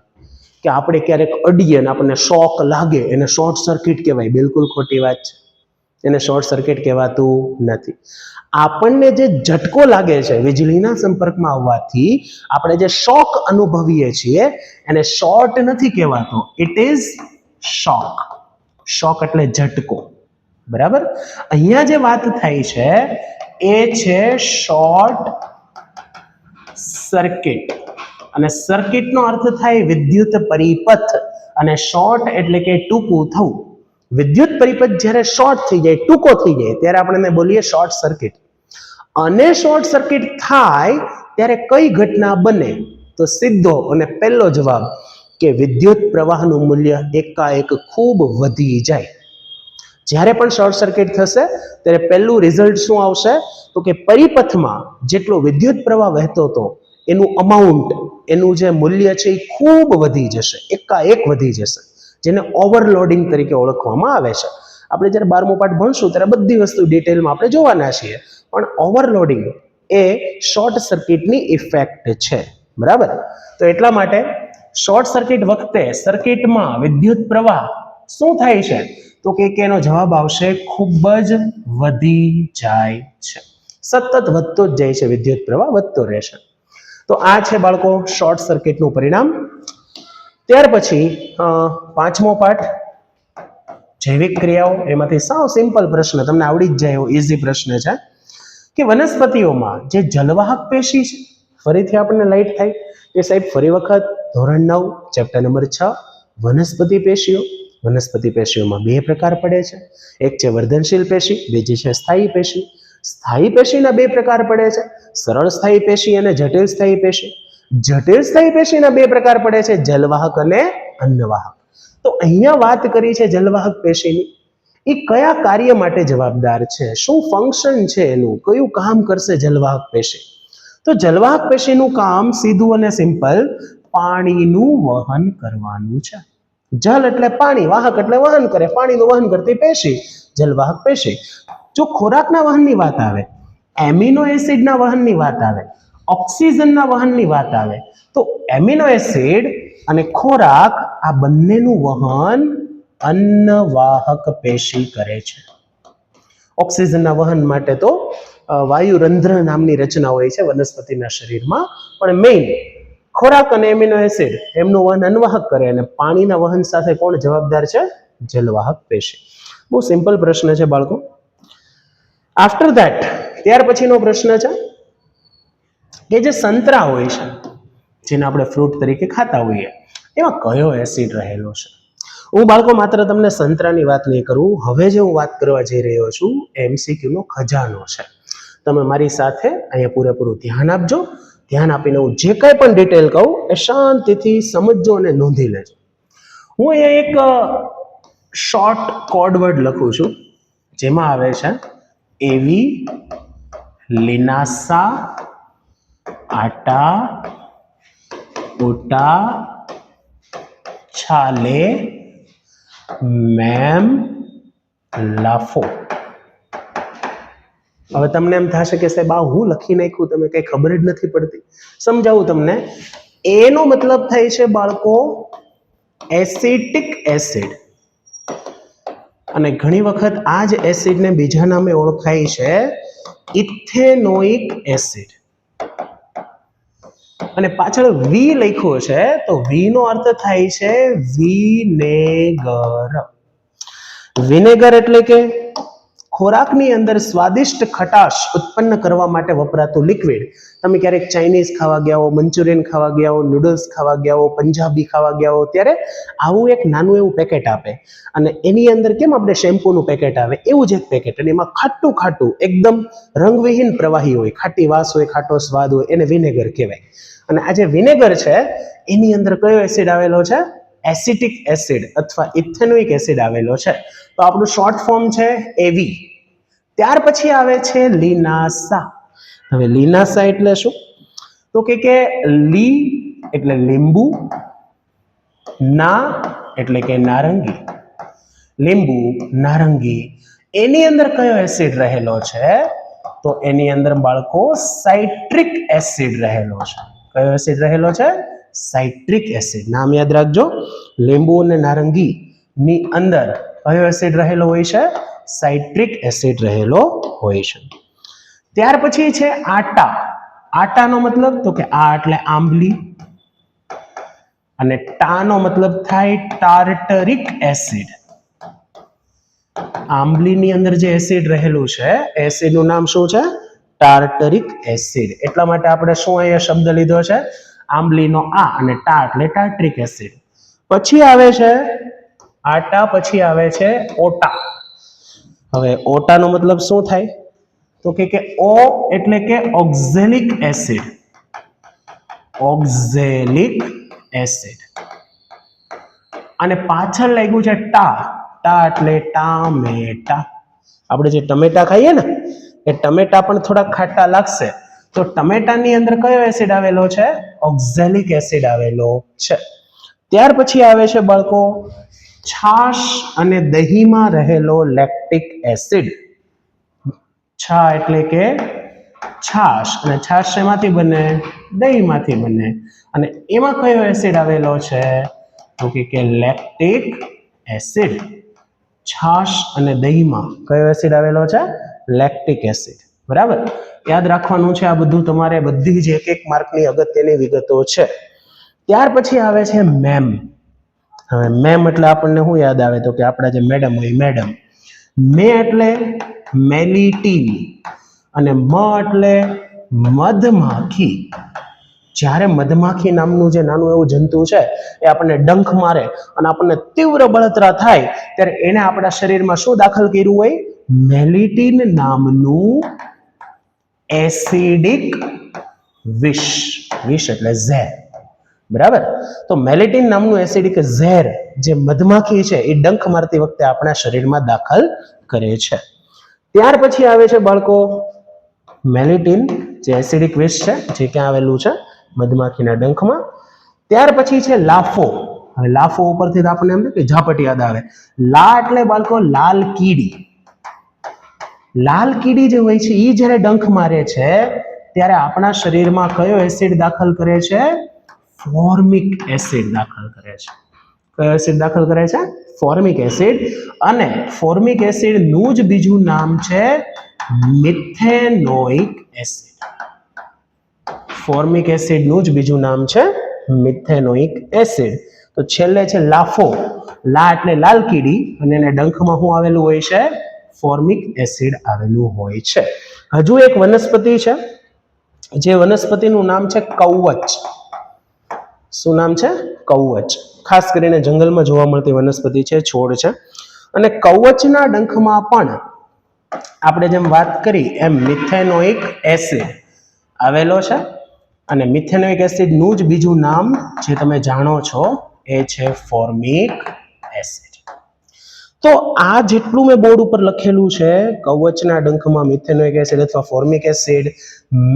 કે આપણે ક્યારેક અડીએ અને આપણને શોક લાગે એને શોર્ટ સર્કિટ કહેવાય બિલકુલ ખોટી વાત છે એને શોર્ટ સર્કિટ કહેવાતું નથી આપણને જે ઝટકો લાગે છે વીજળીના સંપર્કમાં આવવાથી આપણે જે શોક અનુભવીએ છીએ એને શોર્ટ નથી કહેવાતો ઇટ ઇઝ શોક શોક એટલે ઝટકો બરાબર અહીંયા જે વાત થાય છે એ છે શોર્ટ સર્કિટ અને સર્કિટનો અર્થ થાય વિદ્યુત પરિપથ અને શોર્ટ એટલે કે ટૂંકું થવું વિદ્યુત પરિપથ જ્યારે શોર્ટ થઈ જાય ટૂંકો થઈ જાય ત્યારે આપણે એને બોલીએ શોર્ટ સર્કિટ અને શોર્ટ સર્કિટ થાય ત્યારે કઈ ઘટના બને તો સીધો અને પહેલો જવાબ કે વિદ્યુત પ્રવાહનું મૂલ્ય એકાએક ખૂબ વધી જાય જ્યારે પણ શોર્ટ સર્કિટ થશે ત્યારે પહેલું રિઝલ્ટ શું આવશે તો કે પરિપથમાં જેટલો વિદ્યુત પ્રવાહ વહેતો હતો એનું અમાઉન્ટ એનું જે મૂલ્ય છે એ ખૂબ વધી જશે એકાએક વધી જશે જેને ઓવરલોડિંગ તરીકે ઓળખવામાં આવે છે આપણે જ્યારે 12મો પાઠ ભણશું ત્યારે બધી વસ્તુ ડિટેલમાં આપણે જોવાના છીએ પણ ઓવરલોડિંગ એ શોર્ટ સર્કિટની ઇફેક્ટ છે બરાબર તો એટલા માટે શોર્ટ સર્કિટ વખતે સર્કિટમાં વિદ્યુત પ્રવાહ શું થાય છે તો કે એનો જવાબ આવશે ખૂબ જ વધી જાય છે સતત વધતો જ જાય છે વિદ્યુત પ્રવાહ વધતો રહેશે તો આ છે બાળકો શોર્ટ સર્કિટનું પરિણામ ત્યાર પછી 5મો પાઠ જૈવિક ક્રિયાઓ એમાંથી સાવ સિમ્પલ પ્રશ્ન તમને આવડી જ જાય એવો ઈઝી પ્રશ્ન છે કે વનસ્પતિઓમાં જે જલવાહક પેશી છે ફરીથી આપણને લાઈટ થાય કે સાહેબ ફરી વખત ધોરણ 9 ચેપ્ટર નંબર 6 વનસ્પતિ પેશીઓમાં બે પ્રકાર પડે છે એક છે વર્ધનશીલ પેશી બીજી છે સ્થાયી પેશી સ્થાયી પેશીના બે પ્રકાર પડે છે સરળ સ્થાયી પેશી અને જટિલ સ્થાયી પેશી જટિલ સ્થાયી પેશીના બે પ્રકાર પડે છે જલવાહક અને અન્નવાહક તો અહીંયા વાત કરી છે જલવાહક પેશીની એ કયા કાર્ય માટે જવાબદાર છે શું ફંક્શન છે એનું કયું કામ કરશે જલવાહક પેશી તો જલવાહક પેશીનું કામ સીધું અને સિમ્પલ પાણીનું વહન કરવાનું છે જલ એટલે પાણી વાહક એટલે વહન કરે પાણીનું વહન કરતી પેશી જલવાહક પેશી જો ખોરાકના વહનની વાત આવે એમિનો એસિડના વહનની વાત આવે ઓક્સિજનના વહનની વાત આવે તો એમિનો એસિડ અને ખોરાક આ બંનેનું વહન અન્નવાહક પેશી કરે છે ઓક્સિજનના વહન માટે તો વાયુરંધ્ર નામની રચના હોય છે વનસ્પતિના શરીરમાં પણ મેઇન ખોરાક અને એમિનો એસિડ એમનું વહન અન્નવાહક કરે અને પાણીના વહન સાથે કોણ જવાબદાર છે જલવાહક પેશી બહુ સિમ્પલ પ્રશ્ન છે બાળકો આફ્ટર ધેટ ત્યાર પછીનો પ્રશ્ન છે કે જે સંતરા હોય છે જેને આપણે ફ્રૂટ તરીકે ખાતા હોઈએ, એમાં કયો એસિડ રહેલો છે? હું બાળકો માત્ર તમને સંતરાની વાત નહીં કરું, હવે જે હું વાત કરવા જઈ રહ્યો છું MCQ નો ખજાનો છે. તમે મારી સાથે અહીંયા પૂરેપૂરું ધ્યાન આપજો. ધ્યાન આપીને હું જે કંઈ પણ ડિટેલ કહું એ શાંતિથી સમજજો અને નોંધી લેજો. હું અહીંયા એક શોર્ટ કોડ વર્ડ લખું છું, જેમાં આવે છે એવી, લિનાસા, આટા, ઓટા, છાલે, મેમ, લાફો. હવે તમને એમ થશે કે સાહેબ આ હું લખી નાખ્યું, તમે કઈ ખબર જ નથી પડતી. સમજાવું તમને. એનો મતલબ થાય છે બાળકો એસિટિક એસિડ, અને ઘણી વખત આ જ એસિડને બીજા નામે ઓળખાય છે ઇથેનોઇક એસિડ. અને પાછળ વી લખ્યો છે, તો વી નો અર્થ થાય છે વિનેગર. વિનેગર એટલે કે ખોરાકની અંદર સ્વાદિષ્ટ ખટાશ ઉત્પન્ન કરવા માટે વપરાતું લિક્વિડ. તમે ક્યારેક ચાઇનીઝ ખાવા ગયા હો, મંચુરિયન ખાવા ગયા હો, નૂડલ્સ ખાવા ગયા હો, પંજાબી ખાવા ગયા હો, ત્યારે આવું એક નાનું એવું પેકેટ આપે, અને એની અંદર કેમ આપણે શેમ્પૂનું પેકેટ આવે એવું જ એક પેકેટ, અને એમાં ખાટું ખાટું એકદમ રંગવિહીન પ્રવાહી હોય, ખાટી વાસ હોય, ખાટો સ્વાદ હોય, એને વિનેગર કહેવાય. અને આ જે વિનેગર છે એની અંદર કયો એસિડ આવેલો છે? એસિટિક એસિડ અથવા ઇથેનોઇક એસિડ આવેલો છે. તો આપણું શોર્ટ ફોર્મ છે એવી. ત્યાર પછી આવે છે લિનાસા. હવે લિનાસા એટલે શું? તો કે લી એટલે લીંબુ, ના એટલે કે નારંગી. લીંબુ, નારંગી, એની અંદર કયો એસિડ રહેલો છે? તો એની અંદર બાળકો સાઇટ્રિક એસિડ રહેલો છે. કયો એસિડ રહેલો છે? Citric acid. નામ યાદ રાખજો. લીંબુ અને નારંગી ની અંદર કયો એસિડ રહેલો હોય છે? સાઇટ્રિક એસિડ રહેલો હોય છે. ત્યાર પછી છે આટા. આટાનો મતલબ તો કે આ એટલે આંબલી, અને ટાનો મતલબ થાય ટાર્ટરિક એસિડ. આંબલીની અંદર જે એસિડ રહેલું છે એસિડનું નામ શું છે? Tartaric acid. એટલા માટે આપણે શું અહીંયા શબ્દ લીધો છે? આંબલીનો આ અને ટા એટલે ટાર્ટરિક એસિડ. પછી આવે છે આટા, પછી આવે છે ઓટા. હવે ઓટાનો મતલબ શું થાય? તો કે ઓ એટલે કે ઓક્ઝેલિક એસિડ. Oxalic acid. અને પાછળ લાગ્યું છે ટા. ટા એટલે ટામેટા. આપણે જે ટમેટા ખાઈએ ને એ ટમેટા પણ થોડા ખાટા લાગશે, તો ટમેટાની અંદર કયો એસિડ આવેલો છે? ઓક્ઝેલિક એસિડ આવેલો છે. ત્યાર પછી આવે છે બાળકો છાશ અને દહીંમાં રહેલો લેક્ટિક એસિડ. છા એટલે કે છાશ, અને છાશ શેમાંથી બને? દહીંમાંથી બને. અને એમાં કયો એસિડ આવેલો છે? તો કે લેક્ટિક એસિડ. છાશ અને દહીંમાં કયો એસિડ આવેલો છે? Lactic acid. બરાબર, યાદ રાખવાનું છે આ બધું તમારે. બધી જ એક એક માર્કની અગત્યની વિગતો છે. ત્યાર પછી આવે છે મેમ. હવે મેમ એટલે આપણને શું યાદ આવે? તો કે આપણા જે મેડમ હોય, મેડમ. મે એટલે મેલિટીન, અને મ એટલે મધમાખી. જ્યારે મધમાખી નામનું જે નાનું એવું જંતુ છે એ આપણને ડંખ મારે અને આપણને તીવ્ર બળતરા થાય, ત્યારે એને આપણા શરીરમાં શું દાખલ કર્યું હોય? મેલિટીન નામનું એસિડિક વિષ. વિષ એટલે ઝેર. બરાબર, તો મેલિટીન નામનું એસિડિક ઝેર જે મધમાખી છે એ ડંખ મારતી વખતે આપણા શરીરમાં દાખલ કરે છે. ત્યાર પછી આવે છે બાળકો મેલિટીન, જે એસિડિક વિષ છે, જે ક્યાં આવેલું છે? મધમાખીના ડંખમાં. ત્યાર પછી છે લાફો. હવે લાફો ઉપરથી આપણને એમ કે ઝાપટ યાદ આવે. લા એટલે બાળકો લાલ કીડી. લાલ કીડી જે હોય છે એ જ્યારે ડંખ મારે છે ત્યારે આપણા શરીરમાં કયો એસિડ દાખલ કરે છે? ફોર્મિક એસિડ દાખલ કરે છે. કયો એસિડ દાખલ કરે છે? Formic acid. અને ફોર્મિક એસિડ નું જ બીજું નામ છે મિથેનોઇક એસિડ. ફોર્મિક એસિડ નું જ બીજું નામ છે મિથેનોઇક એસિડ. તો છેલ્લે છે લાફો. લા એટલે લાલ કીડી, અને એને ડંખમાં શું આવેલું હોય છે? ફોર્મિક એસિડ આવેલું હોય છે. હજુ એક વનસ્પતિ છે, જે વનસ્પતિનું નામ છે કવચ. શું નામ છે? કવચ. ખાસ કરીને જંગલમાં જોવા મળતી વનસ્પતિ છે, છોડ છે. અને કવચના ડંખમાં પણ આપણે જેમ વાત કરી એમ મિથેનોઇક એસિડ આવેલો છે. અને મિથેનોઇક એસિડનું જ બીજું નામ જે તમે જાણો છો એ છે ફોર્મિક એસિડ. તો આ જેટલું મેં બોર્ડ ઉપર લખેલું છે, કવચના ડંખમાં મિથેનોઇક એસિડ અથવા ફોર્મિક એસિડ,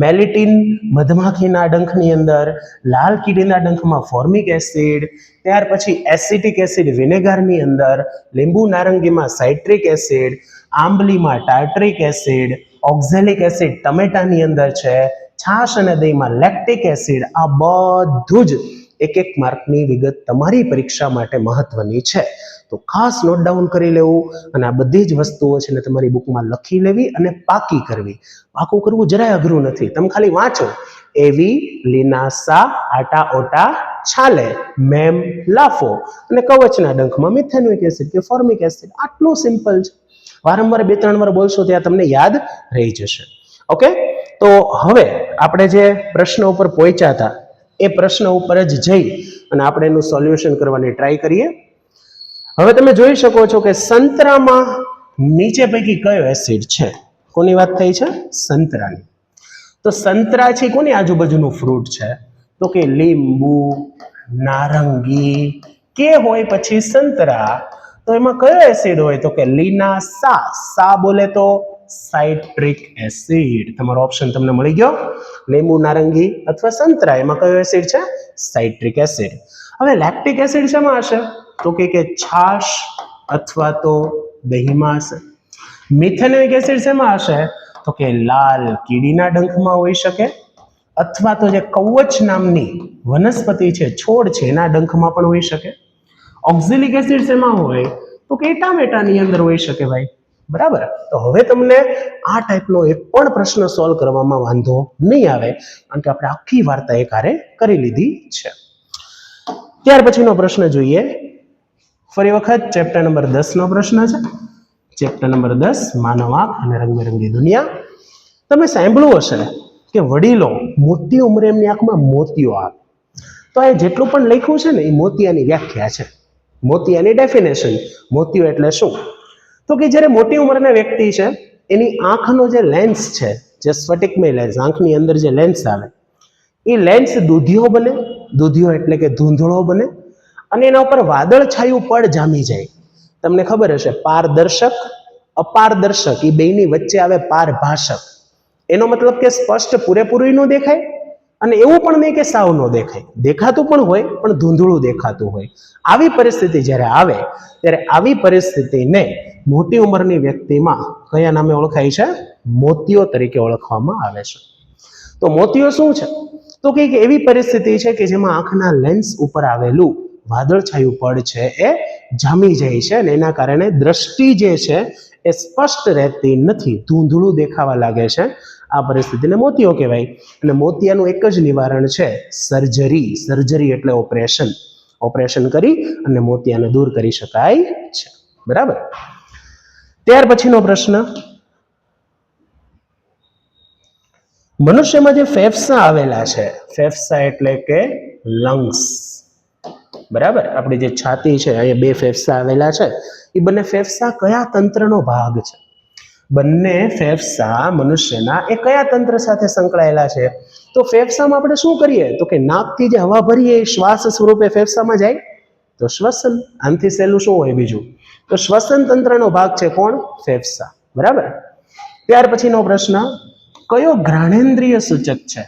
મેલિટિન મધમાખીના ડંખની અંદર, લાલ કીડીના ડંખમાં ફોર્મિક એસિડ, ત્યાર પછી એસિટિક એસિડ વિનેગારની અંદર, લીંબુ નારંગીમાં સાઇટ્રિક એસિડ, આંબલીમાં ટાર્ટરિક એસિડ, ઓક્ઝેલિક એસિડ ટમેટાની અંદર છે, છાશ અને દહીંમાં લેક્ટિક એસિડ. આ બધું જ એક એક માર્કની વિગત તમારી પરીક્ષા માટે મહત્વની છે. તો ખાસ નોટ ડાઉન કરી લેવું અને આ બધી જ વસ્તુઓ છે ને તમારી બુકમાં લખી લેવી અને પાકી કરવી. પાકું કરવું જરાય અઘરું નથી. તમે ખાલી વાંચો એવી લીનાસા આટા ઓટા છાલે મેમ લાફો અને કવચના ડંખમાં મિથેનોઇક એસિડ કે ફોર્મિક એસિડ. આટલું સિમ્પલ છે. વારંવાર 2-3 વાર બોલશો ત્યાં તમને યાદ રહી જશે. ઓકે, તો હવે આપણે જે પ્રશ્ન ઉપર પહોંચ્યા હતા એ પ્રશ્ન ઉપર જ જઈ અને આપણે એનું સોલ્યુશન કરવાની ટ્રાય કરીએ. હવે તમે જોઈ શકો છો કે સંતરામાં નીચે પૈકી કયો એસિડ છે? કોની વાત થઈ છે? સંતરાની. તો સંતરા છે કોની આજુબાજુનું ફ્રૂટ છે? તો કે લીંબુ, નારંગી કે હોય પછી સંતરા. તો એમાં કયો એસિડ હોય? તો કે લીનાસા. સા બોલે તો સાઇટ્રિક એસિડ. તમારો ઓપ્શન તમને મળી ગયો. લીંબુ, નારંગી અથવા સંતરા, એમાં કયો એસિડ છે? Citric acid. હવે લેક્ટિક એસિડ શેમાં હશે? તો કે છાશ અથવા તો દહીંમાં હશે. મિથેનોઇક એસિડ શેમાં હશે? તો કે લાલ કીડીના ડંખમાં હોઈ શકે અથવા તો જે કવચ નામની વનસ્પતિ છે, છોડ છે, એના ડંખમાં પણ હોઈ શકે. ઓક્ઝેલિક એસિડ શેમાં હોય? તો કે ટામેટાની અંદર હોઈ શકે ભાઈ. બરાબર. તો હવે તમને આ ટાઈપનો એક પણ પ્રશ્ન સોલ્વ કરવામાં વાંધો નહીં આવે કારણ કે આપણે આખી વાર્તા એકારે કરી લીધી છે. ત્યાર પછીનો પ્રશ્ન જોઈએ. ફરી વખત ચેપ્ટર નંબર 10 નો પ્રશ્ન છે. ચેપ્ટર નંબર 10 માનવ આંખ અને રંગબેરંગી દુનિયા. તમે સાંભળ્યું હશે કે વડીલો મોટી ઉંમરે એમની આંખમાં મોતિયો આવે. તો આ જેટલું પણ લખ્યું છે ને એ મોતિયાની વ્યાખ્યા છે, મોતિયાની ડેફિનેશન. મોતિયો એટલે શું? તો કે જ્યારે મોટી ઉંમરના વ્યક્તિ છે એની આંખનો જે લેન્સ છે, જે સ્ફટિકમય લેન્સ, આંખની અંદર જે લેન્સ આવે એ લેન્સ દૂધિયો બને. દૂધિયો એટલે કે ધૂંધળો બને અને એના ઉપર વાદળ છાયું પડ જામી જાય. તમને ખબર હશે પારદર્શક, અપારદર્શક, એ બેની વચ્ચે આવે પારભાષક. એનો મતલબ કે સ્પષ્ટ પૂરેપૂરું ન દેખાય અને એવું પણ નહીં કે સાવ ન દેખાય. દેખાતું પણ હોય પણ ધૂંધળું દેખાતું હોય. આવી પરિસ્થિતિ જ્યારે આવે ત્યારે આવી પરિસ્થિતિને મોટી ઉંમરની વ્યક્તિમાં કયા નામે ઓળખાય છે? મોતિયો તરીકે ઓળખવામાં આવે છે. તો મોતિયો શું છે? તો કે એવી પરિસ્થિતિ છે કે જેમાં આંખના લેન્સ ઉપર આવેલું વાદળછાયું પડ છે એ જામી જાય છે અને એના કારણે દ્રષ્ટિ જે છે એ સ્પષ્ટ રહેતી નથી, ધૂંધળું દેખાવા લાગે છે. આ પરિસ્થિતિને મોતિયો કહેવાય. અને મોતિયાનું એક જ નિવારણ છે સર્જરી. સર્જરી એટલે ઓપરેશન. ઓપરેશન કરી અને મોતિયાને દૂર કરી શકાય છે. બરાબર. ત્યાર પછીનો પ્રશ્ન, મનુષ્યમાં જે ફેફસા આવેલા છે, ફેફસા એટલે કે લંગ્સ, બરાબર, આપણી જે છાતી છે અહીંયા 2 ફેફસા આવેલા છે, એ બંને ફેફસા કયા તંત્રનો ભાગ છે? બંને ફેફસા મનુષ્યના એ કયા તંત્ર સાથે સંકળાયેલા છે? તો ફેફસામાં આપણે શું કરીએ? તો કે નાકથી જે હવા ભરીએ એ શ્વાસ સ્વરૂપે ફેફસામાં જાય તો શ્વસન. આનાથી સહેલું શું હોય બીજું? તો શ્વસન તંત્રનો ભાગ છે કોણ? ફેફસા. બરાબર. ત્યાર પછીનો પ્રશ્ન, કયો ઘ્રાણેન્દ્રિય સૂચક છે?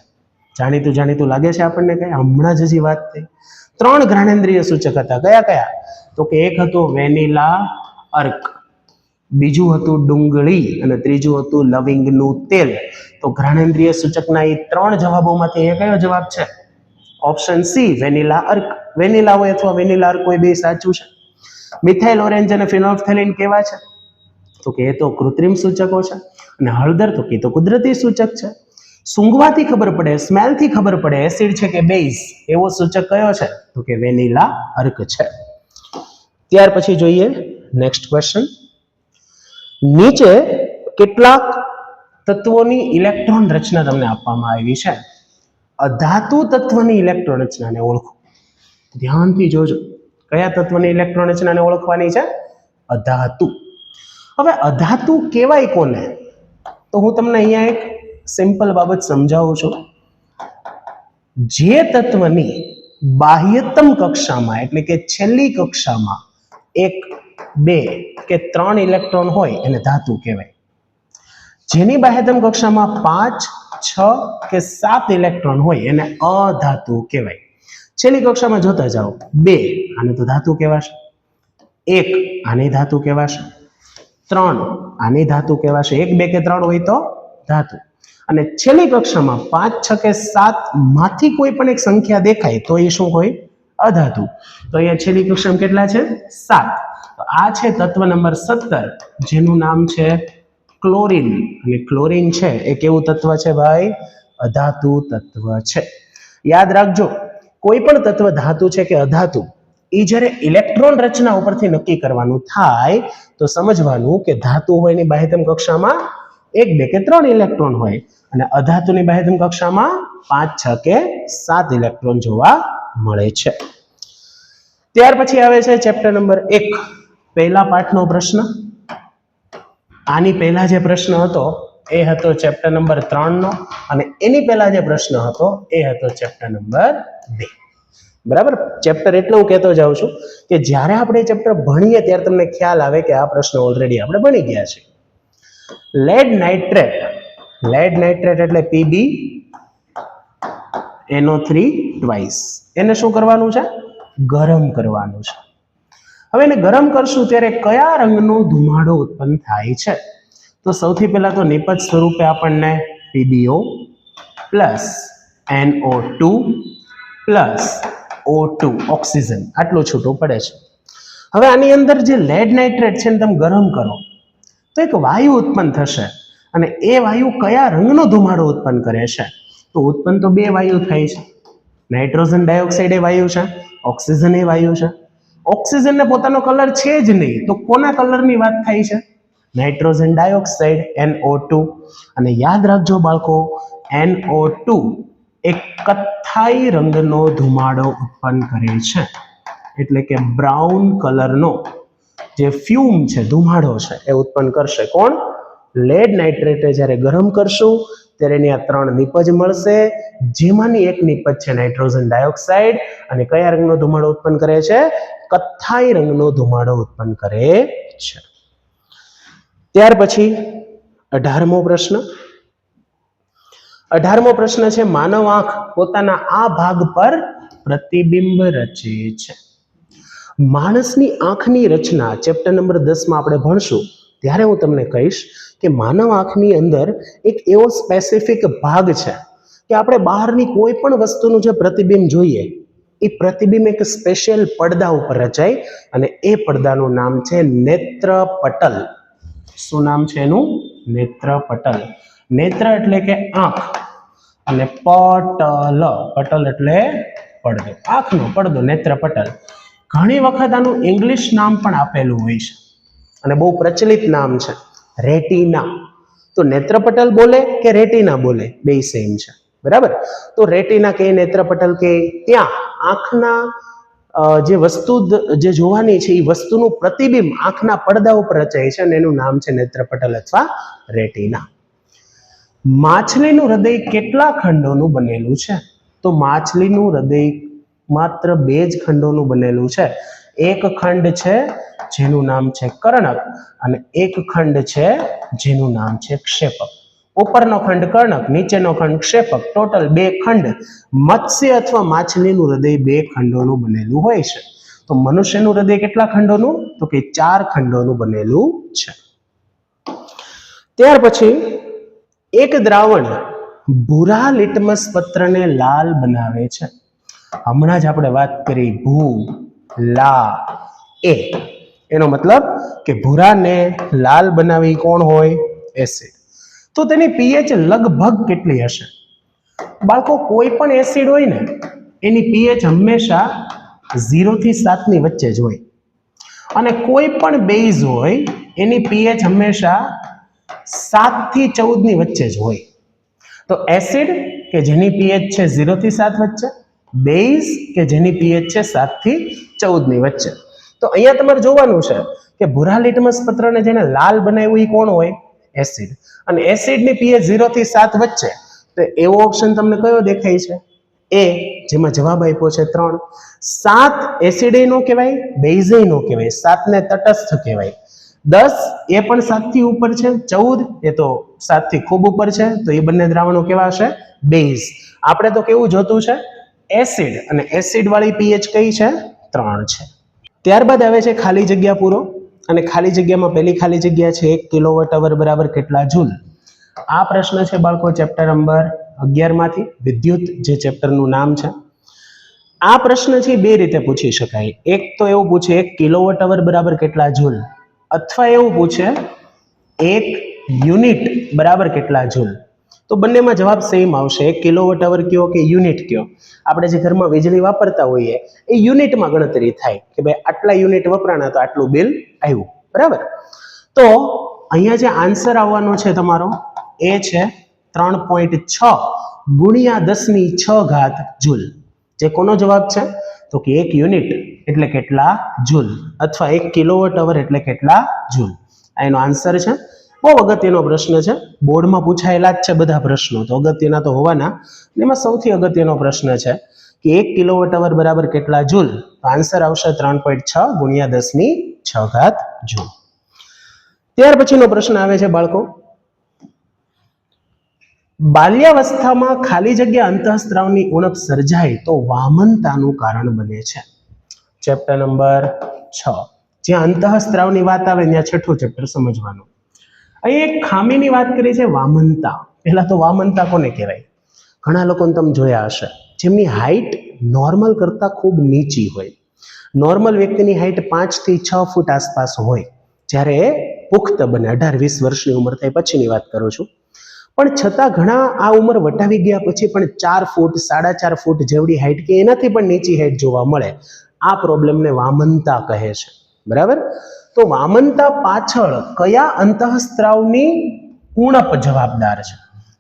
જાણીતું લાગે છે આપણને? કઈ હમણાં જ હજી વાત થઈ. 3 ઘ્રાણેન્દ્રિય સૂચક હતા. કયા કયા? તો કે એક હતું વેનીલા અર્ક, બીજું હતું ડુંગળી અને ત્રીજું હતું લવિંગનું તેલ. તો ઘ્રાણેન્દ્રિય સૂચકના એ 3 જવાબોમાંથી એ કયો જવાબ છે? ઓપ્શન સી વેનીલા અર્ક. વેનીલા હોય અથવા વેનીલા અર્ક હોય, બે સાચું છે. મિથાઇલ ઓરેન્જ અને ફિનોલ્ફથેલિન કેવા છે? તો કે એ તો કૃત્રિમ સૂચકો છે. અને હળદર તો કે તો કુદરતી સૂચક છે. સૂંઘવાથી ખબર પડે, સ્મેલથી ખબર પડે એસિડ છે કે બેઝ, એવો સૂચક કયો છે? તો કે વેનીલા અર્ક છે. ત્યાર પછી જોઈએ નેક્સ્ટ ક્વેશ્ચન. નીચે કેટલાક તત્વોની ઇલેક્ટ્રોન રચના તમને આપવામાં આવી છે. અધાતુ તત્વની ઇલેક્ટ્રોન રચનાને ઓળખો. ધ્યાનથી જોજો કયા તત્વની ઇલેક્ટ્રોન રચનાને ઓળખવાની છે, અધાતુ. હવે અધાતુ કહેવાય કોને, તો હું તમને અહીંયા એક સિમ્પલ બાબત સમજાવું છું. જે તત્વની બાહ્યતમ કક્ષામાં એટલે કે છેલ્લી કક્ષામાં 1, 2 કે 3 ઇલેક્ટ્રોન હોય એને ધાતુ કહેવાય. જેની બાહ્યતમ કક્ષામાં 5, 6 કે 7 ઇલેક્ટ્રોન હોય એને અધાતુ કહેવાય. છેલ્લી કક્ષામાં જોતા જાઓ, 2 આને તો ધાતુ કહેવાશે, 1 આની ધાતુ કહેવાશે, 3 આની ધાતુ કહેવાશે. 1, 2 કે 3 હોય તો ધાતુ. અને છેલ્લી કક્ષામાં 5, 6 કે 7 માંથી કોઈ પણ એક સંખ્યા દેખાય તો એ શું હોય, અધાતુ. તો અહીંયા છેલ્લી કક્ષામાં કેટલા છે, 7. તો આ છે તત્વ નંબર 17 જેનું નામ છે ક્લોરીન. અને ક્લોરીન છે એ કેવું તત્વ છે ભાઈ, અધાતુ તત્વ છે. યાદ રાખજો, કોઈ પણ તત્વ ધાતુ છે કે અધાતુ, એ જ્યારે ઇલેક્ટ્રોન રચના ઉપરથી નક્કી કરવાનું થાય તો સમજવાનું કે ધાતુ હોય એની બાહ્યતમ કક્ષામાં 1, 2 કે 3 ઇલેક્ટ્રોન હોય અને અધાતુની બાહ્યતમ કક્ષામાં 5, 6 કે 7 ઇલેક્ટ્રોન જોવા મળે છે. ત્યાર પછી આવે છે ચેપ્ટર નંબર 1, પહેલા પાઠનો પ્રશ્ન. આની પહેલા જે પ્રશ્ન હતો એ હતો ચેપ્ટર નંબર 3 નો, અને એની પહેલા જે પ્રશ્ન હતો એ હતો ચેપ્ટર નંબર 2. બરાબર, ચેપ્ટર એટલે હું કહેતો જાઉં છું કે જ્યારે આપણે ચેપ્ટર ભણીએ ત્યારે તમને ખ્યાલ આવે કે આ પ્રશ્ન ઓલરેડી આપણે ભણી ગયા છે. લેડ નાઇટ્રેટ, લેડ નાઇટ્રેટ એટલે PbNO3 ટ્વાઇસ, એને શું કરવાનું છે, ગરમ કરવાનું છે. હવે એને ગરમ કરશું ત્યારે કયા રંગનો ધુમાડો ઉત્પન્ન થાય છે, તો સૌથી પહેલા તો નિપજ સ્વરૂપે આપણને PbO plus NO2 plus O2 oxygen આટલું છૂટું પડે છે. હવે આની અંદર જે લેડ નાઇટ્રેટ છે ને તમે ગરમ કરો તો એક વાયુ ઉત્પન્ન થશે, અને એ વાયુ કયા રંગનો ધુમાડો ઉત્પન્ન કરે છે, તો ઉત્પન્ન તો 2 વાયુ થાય છે. નાઇટ્રોજન ડાયોક્સાઇડ એ વાયુ છે, ઓક્સિજન એ વાયુ છે. ઓક્સિજનને પોતાનો કલર છે જ નહીં તો કોના કલરની વાત થાય છે, નાઇટ્રોજન ડાયોક્સાઇડ NO2. અને યાદ રાખજો બાળકો, NO2 એક કથ્થાઈ રંગનો ધુમાડો ઉત્પન્ન કરે છે, એટલે કે બ્રાઉન કલરનો જે ફ્યુમ છે, ધુમાડો છે એ ઉત્પન્ન કરશે. કોણ, લેડ નાઇટ્રેટે જ્યારે ગરમ કરશું ત્યારે એની આ 3 નિપજ મળશે, જેમાંની એક નિપજ છે નાઇટ્રોજન ડાયોક્સાઇડ, અને કયા રંગનો ધુમાડો ઉત્પન્ન કરે છે, કથ્થાઈ રંગનો ધુમાડો ઉત્પન્ન કરે છે. ત્યાર પછી 18મો પ્રશ્ન. 18મો પ્રશ્ન છે, માનવ આંખ પોતાના આ ભાગ પર પ્રતિબિંબ રચે છે. માણસની આંખની રચના ચેપ્ટર નંબર 10 માં આપણે ભણશું ત્યારે હું તમને કહીશ કે માનવ આંખની અંદર એક એવો સ્પેસિફિક ભાગ છે કે આપણે બહારની કોઈ પણ વસ્તુનું જે પ્રતિબિંબ જોઈએ એ પ્રતિબિંબ એક સ્પેશિયલ પડદા ઉપર રચાય, અને એ પડદાનું નામ છે નેત્રપટલ. શું નામ છે એનું, નેત્રપટલ. નેત્ર એટલે કે આંખ, અને પટલ, પટલ એટલે પડદો, આંખનો પડદો, નેત્રપટલ. ઘણી વખત આનું ઇંગ્લિશ નામ પણ આપેલું હોય છે અને બહુ પ્રચલિત નામ છે, રેટિના. તો નેત્રપટલ બોલે કે રેટિના બોલે, બે સેમ છે. બરાબર, તો રેટિના કે નેત્રપટલ કે ત્યાં આંખના જે વસ્તુ જે જોવાની છે એ વસ્તુનું પ્રતિબિંબ આંખના પડદા ઉપર રચાય છે, અને એનું નામ છે નેત્રપટલ અથવા રેટિના. માછલીનું હૃદય કેટલા ખંડોનું બનેલું છે, તો માછલીનું હૃદય માત્ર 2 જ ખંડોનું બનેલું છે. એક ખંડ છે જેનું નામ છે કર્ણક, અને એક ખંડ છે જેનું નામ છે ક્ષેપક. ઉપરનો ખંડ કર્ણક, નીચેનો ખંડ ક્ષેપક, ટોટલ 2 ખંડ. મત્સ્ય અથવા માછલીનું હૃદય 2 ખંડોનું બનેલું હોય છે. તો મનુષ્યનું હૃદય કેટલા ખંડોનું, તો કે 4 ખંડોનું બનેલું છે. ત્યાર પછી એક દ્રાવણ ભૂરા લિટમસ પત્રને લાલ બનાવે છે. હમણાં જ આપણે વાત કરી ભૂ લા એ, એનો મતલબ કે ભૂરાને લાલ બનાવી કોણ હોય, એસિડ. તો તેની પીએચ લગભગ કેટલી હશે, બાળકો કોઈ પણ એસિડ હોય ને એની પીએચ હંમેશા 0 થી 7 ની વચ્ચે જ હોય, અને કોઈ પણ બેઝ હોય એની પીએચ હંમેશા 7 થી 14 ની વચ્ચે જ હોય. તો એસિડ કે જેની પીએચ છે 0 થી 7 વચ્ચે, બેઝ કે જેની પીએચ છે 7 થી 14 ની વચ્ચે. તો અહીંયા તમારે જોવાનું છે કે ભૂરા લિટમસ પત્રને જેને લાલ બનાવ્યું એ કોણ હોય? એસિડ. અને એસિડની પીએચ 0 થી 7 વચ્ચે. તો એવો ઓપ્શન તમને કયો દેખાય છે? એ, જેમાં જવાબ આપ્યો છે 3. 7 એસિડ નો કહેવાય, બેઝ નો કહેવાય, 7 ને તટસ્થ કહેવાય. 10 એ પણ 7 થી ઉપર છે, 14 એ તો 7 થી ખૂબ ઉપર છે, તો એ બંને દ્રાવણો કેવા હશે? બેઝ. આપણે તો કેવું જોતું છે? એસિડ. અને એસિડ વાળી પીએચ કઈ છે? 3 છે. ત્યારબાદ આવે છે ખાલી જગ્યા પૂરો. અને ખાલી જગ્યામાં પહેલી ખાલી જગ્યા છે 1 કિલોવોટ અવર બરાબર કેટલા જૂલ? આ પ્રશ્ન છે બાળકો ચેપ્ટર નંબર 11 માંથી, વિદ્યુત જે ચેપ્ટરનું નામ છે. આ પ્રશ્ન છે બે રીતે પૂછી શકાય. એક તો એવું પૂછે 1 કિલોવોટ અવર બરાબર કેટલા જૂલ, અથવા એવું પૂછે 1 યુનિટ બરાબર કેટલા જૂલ. તો બંનેમાં જવાબ સેમ આવશે. 1 કિલોવોટ અવર કયો કે યુનિટ કયો. આપણે જે ઘરમાં વીજળી વાપરતા હોઈએ એ યુનિટમાં ગણતરી થાય કે ભાઈ આટલા યુનિટ વપરાણા તો આટલું બિલ આવ્યું, બરાબર. તો અહીંયા જે આન્સર આવવાનો છે તમારો એ છે 3.6 ગુણ્યા 10⁶ જૂલ. જે કોનો જવાબ છે? તો કે 1 યુનિટ એટલે કેટલા જૂલ, અથવા 1 કિલોવોટ અવર એટલે કેટલા જૂલ. આ એનો આન્સર છે. બહુ અગત્યનો પ્રશ્ન છે, બોર્ડમાં પૂછાયેલા જ છે બધા પ્રશ્નો, તો અગત્યના તો હોવાના. એમાં સૌથી અગત્યનો પ્રશ્ન છે કે 1 કિલોવોટ અવર બરાબર કેટલા જૂલ. તો આન્સર આવશે 3.6 ગુણ્યા 10⁶ જૂલ. ત્યાર પછીનો પ્રશ્ન આવે છે બાળકો, બાલ્યાવસ્થામાં ખાલી જગ્યા અંતઃસ્ત્રાવની ઉણપ સર્જાય તો વામનતાનું કારણ બને છે. Chapter number 6. જ્યાં અંતઃસ્ત્રાવની વાત આવે ત્યાં છઠ્ઠું ચેપ્ટર સમજવાનું. અહીં એક ખામીની વાત કરી છે, વામનતા. પહેલા તો વામનતા કોને કહેવાય? ઘણા લોકોને તમે જોયા હશે જેમની હાઈટ નોર્મલ કરતા ખૂબ નીચી હોય. નોર્મલ વ્યક્તિની હાઈટ 5 થી 6 ફૂટ આસપાસ હોય, જ્યારે પુખ્ત બને 18-20 વર્ષની ઉંમર થાય પછીની વાત કરું છું. પણ છતાં ઘણા આ ઉંમર વટાવી ગયા પછી પણ 4 ફૂટ 4.5 ફૂટ જેવડી હાઈટ કે એનાથી પણ નીચી હાઈટ જોવા મળે. આ પ્રોબ્લેમને વામનતા કહે છે, બરાબર. તો વામનતા પાછળ કયા અંતઃસ્ત્રાવની ઉણપ જવાબદાર છે?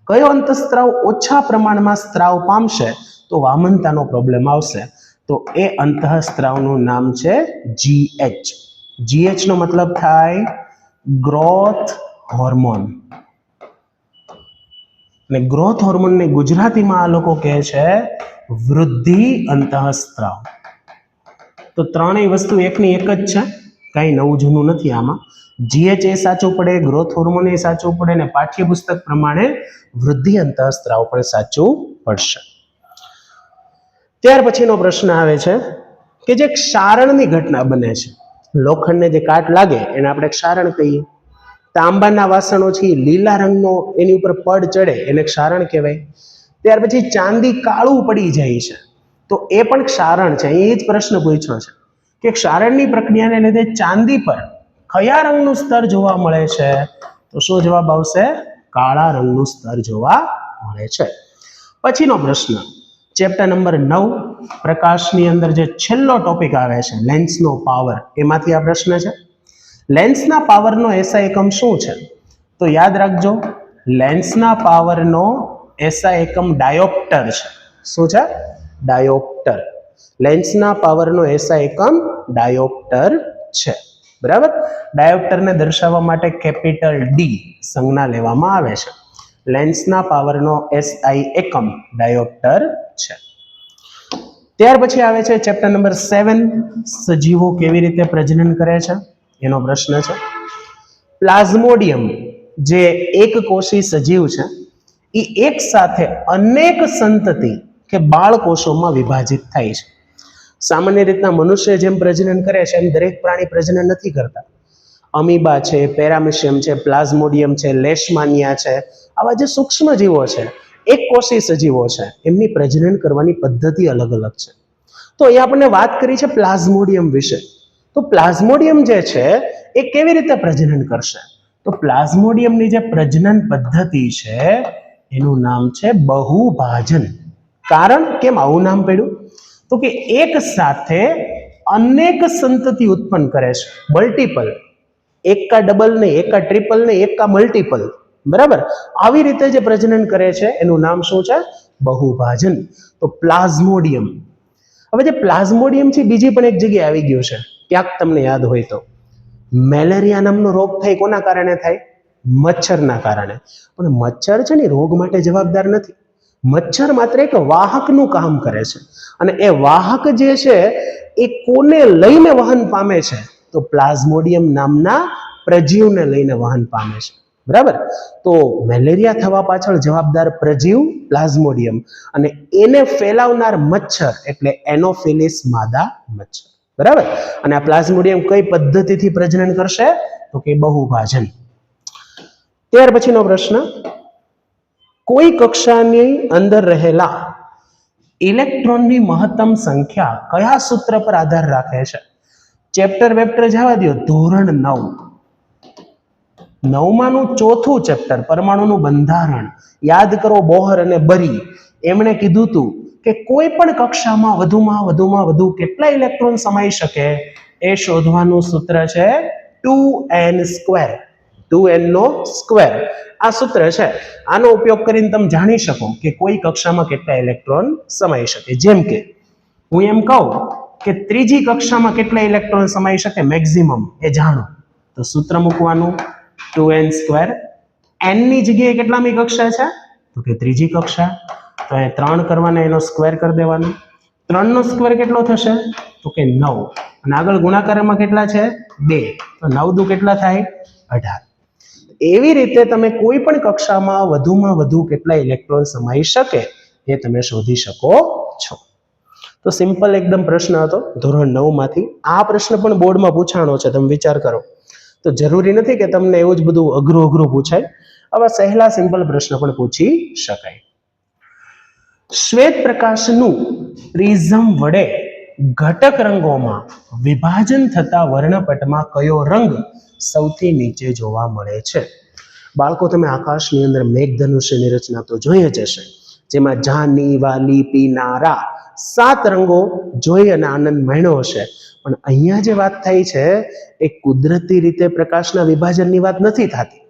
કયો અંતઃસ્ત્રાવ ઓછા પ્રમાણમાં સ્ત્રાવ પામશે તો વામનતાનો પ્રોબ્લેમ આવશે? તો એ અંતઃસ્ત્રાવનું નામ છે GH. GH નો મતલબ થાય ગ્રોથ હોર્મોન. અને ગ્રોથ હોર્મોનને ગુજરાતીમાં આ લોકો કહે છે વૃદ્ધિ અંતઃસ્ત્રાવ. તો ત્રણેય વસ્તુ એકની એક જ છે, કઈ નવું જૂનું નથી આમાં. GH એ સાચું પડે, ગ્રોથ હોર્મોન એ સાચું પડે, અને પાઠ્યપુસ્તક પ્રમાણે વૃદ્ધિ અંતઃસ્ત્રાવ પણ સાચું પડશે. ત્યાર પછીનો પ્રશ્ન આવે છે કે જે ક્ષારણની ઘટના બને છે, લોખંડને જે કાટ લાગે એને આપણે ક્ષારણ કહીએ. તાંબાના વાસણો છે લીલા રંગનો એની ઉપર પડ ચડે એને ક્ષારણ કહેવાય. ત્યાર પછી ચાંદી કાળું પડી જાય છે તો એ પણ ક્ષારણ છે. અહીં જ પ્રશ્ન પૂછ્યો છે કે ક્ષારણની પ્રક્રિયાને લીધે ચાંદી પર કયા રંગનું સ્તર જોવા મળે છે? તો શું જવાબ આવશે? કાળા રંગનું સ્તર જોવા મળે છે. પછીનો પ્રશ્ન ચેપ્ટર નંબર 9 પ્રકાશની અંદર જે છેલ્લો ટોપિક આવે છે લેન્સનો પાવર, એમાંથી આ પ્રશ્ન છે. લેન્સના પાવરનો SI એકમ શું છે? તો યાદ રાખજો, લેન્સના પાવરનો SI એકમ ડાયોપ્ટર છે. શું છે? ડાયોપ્ટર. લેન્સના પાવરનો SI એકમ ડાયોપ્ટર છે, બરાબર. ડાયોપ્ટરને દર્શાવવા માટે કેપિટલ D સંજ્ઞા લેવામાં આવે છે. લેન્સના પાવરનો SI એકમ ડાયોપ્ટર છે. ત્યાર પછી આવે છે ચેપ્ટર નંબર 7 સજીવો કેવી રીતે પ્રજનન કરે છે એનો પ્રશ્ન છે. પ્લાઝ્મોડિયમ જે એક કોષી સજીવ છે એ એક સાથે અનેક સંતતિ કે બાળકોષોમાં વિભાજિત થાય છે. સામાન્ય રીતના મનુષ્ય જેમ પ્રજનન કરે છે એમ દરેક પ્રાણી પ્રજનન નથી કરતા. અમીબા છે, પેરામિશિયમ છે, પ્લાઝ્મોડિયમ છે, લેશમાનિયા છે, આવા જે સૂક્ષ્મ જીવો છે, એક કોષી સજીવો છે, એમની પ્રજનન કરવાની પદ્ધતિ અલગ અલગ છે. તો અહીંયા આપણને વાત કરી છે પ્લાઝ્મોડિયમ વિશે. તો પ્લાઝ્મોડિયમ જે છે એ કેવી રીતે પ્રજનન કરશે? તો પ્લાઝ્મોડિયમની જે પ્રજનન પદ્ધતિ છે એનું નામ છે બહુભાજન. કારણ કેમ આવું નામ પડ્યું? તો કે એક સાથે અનેક સંતતિ ઉત્પન્ન કરે છે, મલ્ટીપલ. એક કા ડબલ નહીં, એક કા ટ્રિપલ નહીં, એક કા મલ્ટીપલ, બરાબર. આવી રીતે જે પ્રજનન કરે છે એનું નામ શું છે? બહુભાજન. તો પ્લાઝ્મોડિયમ. હવે જે પ્લાઝ્મોડિયમ છે બીજી પણ એક જગ્યાએ આવી ગયું છે, ક્યાંક તમને યાદ હોય તો. મેલેરિયા નામનો રોગ થાય કોના કારણે થાય? મચ્છરના કારણે. પણ મચ્છર છે ને રોગ માટે જવાબદાર નથી. મચ્છર માત્ર એક વાહકનું કામ કરે છે, અને એ વાહક જે છે એ કોને લઈને વહન પામે છે? તો પ્લાઝ્મોડિયમ નામના પ્રજીવને લઈને વહન પામે છે. બરાબર. તો મેલેરિયા થવા પાછળ જવાબદાર પ્રજીવ પ્લાઝ્મોડિયમ, અને એને ફેલાવનાર મચ્છર એટલે એનોફિલિસ માદા મચ્છર. બરાબર. અને આ પ્લાઝ્મોડિયમ કઈ પદ્ધતિથી પ્રજનન કરશે? તો કે બહુભાજન. ત્યાર પછીનો પ્રશ્ન, કોઈ કક્ષાની અંદર રહેલા ઇલેક્ટ્રોનની મહત્તમ સંખ્યા કયા સૂત્ર પર આધાર રાખે છે? ચેપ્ટર વેપ્ટર જવા દો, ધોરણ 9માનું ચોથું ચેપ્ટર પરમાણુનું બંધારણ યાદ કરો. બોહર અને બરી એમણે કીધું હતું કે કોઈ પણ કક્ષામાં વધુમાં વધુ કેટલા ઇલેક્ટ્રોન સમાઈ શકે એ શોધવાનું સૂત્ર છે 2n². 2n નો સ્ક્વેર આ સૂત્ર છે. આનો ઉપયોગ કરીને તમે જાણી શકો કે કોઈ કક્ષામાં કેટલા ઇલેક્ટ્રોન સમાઈ શકે. જેમ કે હું એમ કહું કે ત્રીજી કક્ષામાં કેટલા ઇલેક્ટ્રોન સમાઈ શકે મેક્સિમમ, એ જાણો તો સૂત્ર મૂકવાનું 2n². n ની જગ્યાએ કેટલામી કક્ષા છે? તો કે ત્રીજી કક્ષા. તો એ 3 કરવાના, એનો સ્ક્વેર કરી દેવાનો. 3 નો સ્ક્વેર કેટલો થશે? તો કે 9. અને આગળ ગુણાકારમાં કેટલા છે? 2. તો 9 દુ કેટલા થાય? 18. એવી રીતે તમે કોઈ પણ કક્ષામાં વધુ કેટલા ઇલેક્ટ્રોન સમાઈ શકે એ તમે શોધી શકો છો. તો સિમ્પલ એકદમ પ્રશ્ન હતો ધોરણ 9માંથી. આ પ્રશ્ન પણ બોર્ડમાં પૂછાણો છે, તમે વિચાર કરો. તો જરૂરી નથી કે તમને એવું જ બધું અઘરું પૂછાય. આવા સહેલા સિમ્પલ પ્રશ્ન પણ પૂછી શકાય. શ્વેત પ્રકાશનું પ્રિઝમ વડે ઘટક રંગોમાં વિભાજન થતા વર્ણપટમાં કયો રંગ સૌથી નીચે જોવા મળે છે? બાળકો, તમે આકાશની અંદર મેઘધનુષ્યની રચના તો જોઈ જ હશે, જેમાં જાની, વાલી, પીનારા 7 રંગો જોઈ અને આનંદ માણ્યો હશે. પણ અહીંયા જે વાત થાય છે એ કુદરતી રીતે પ્રકાશના વિભાજનની વાત નથી થતી.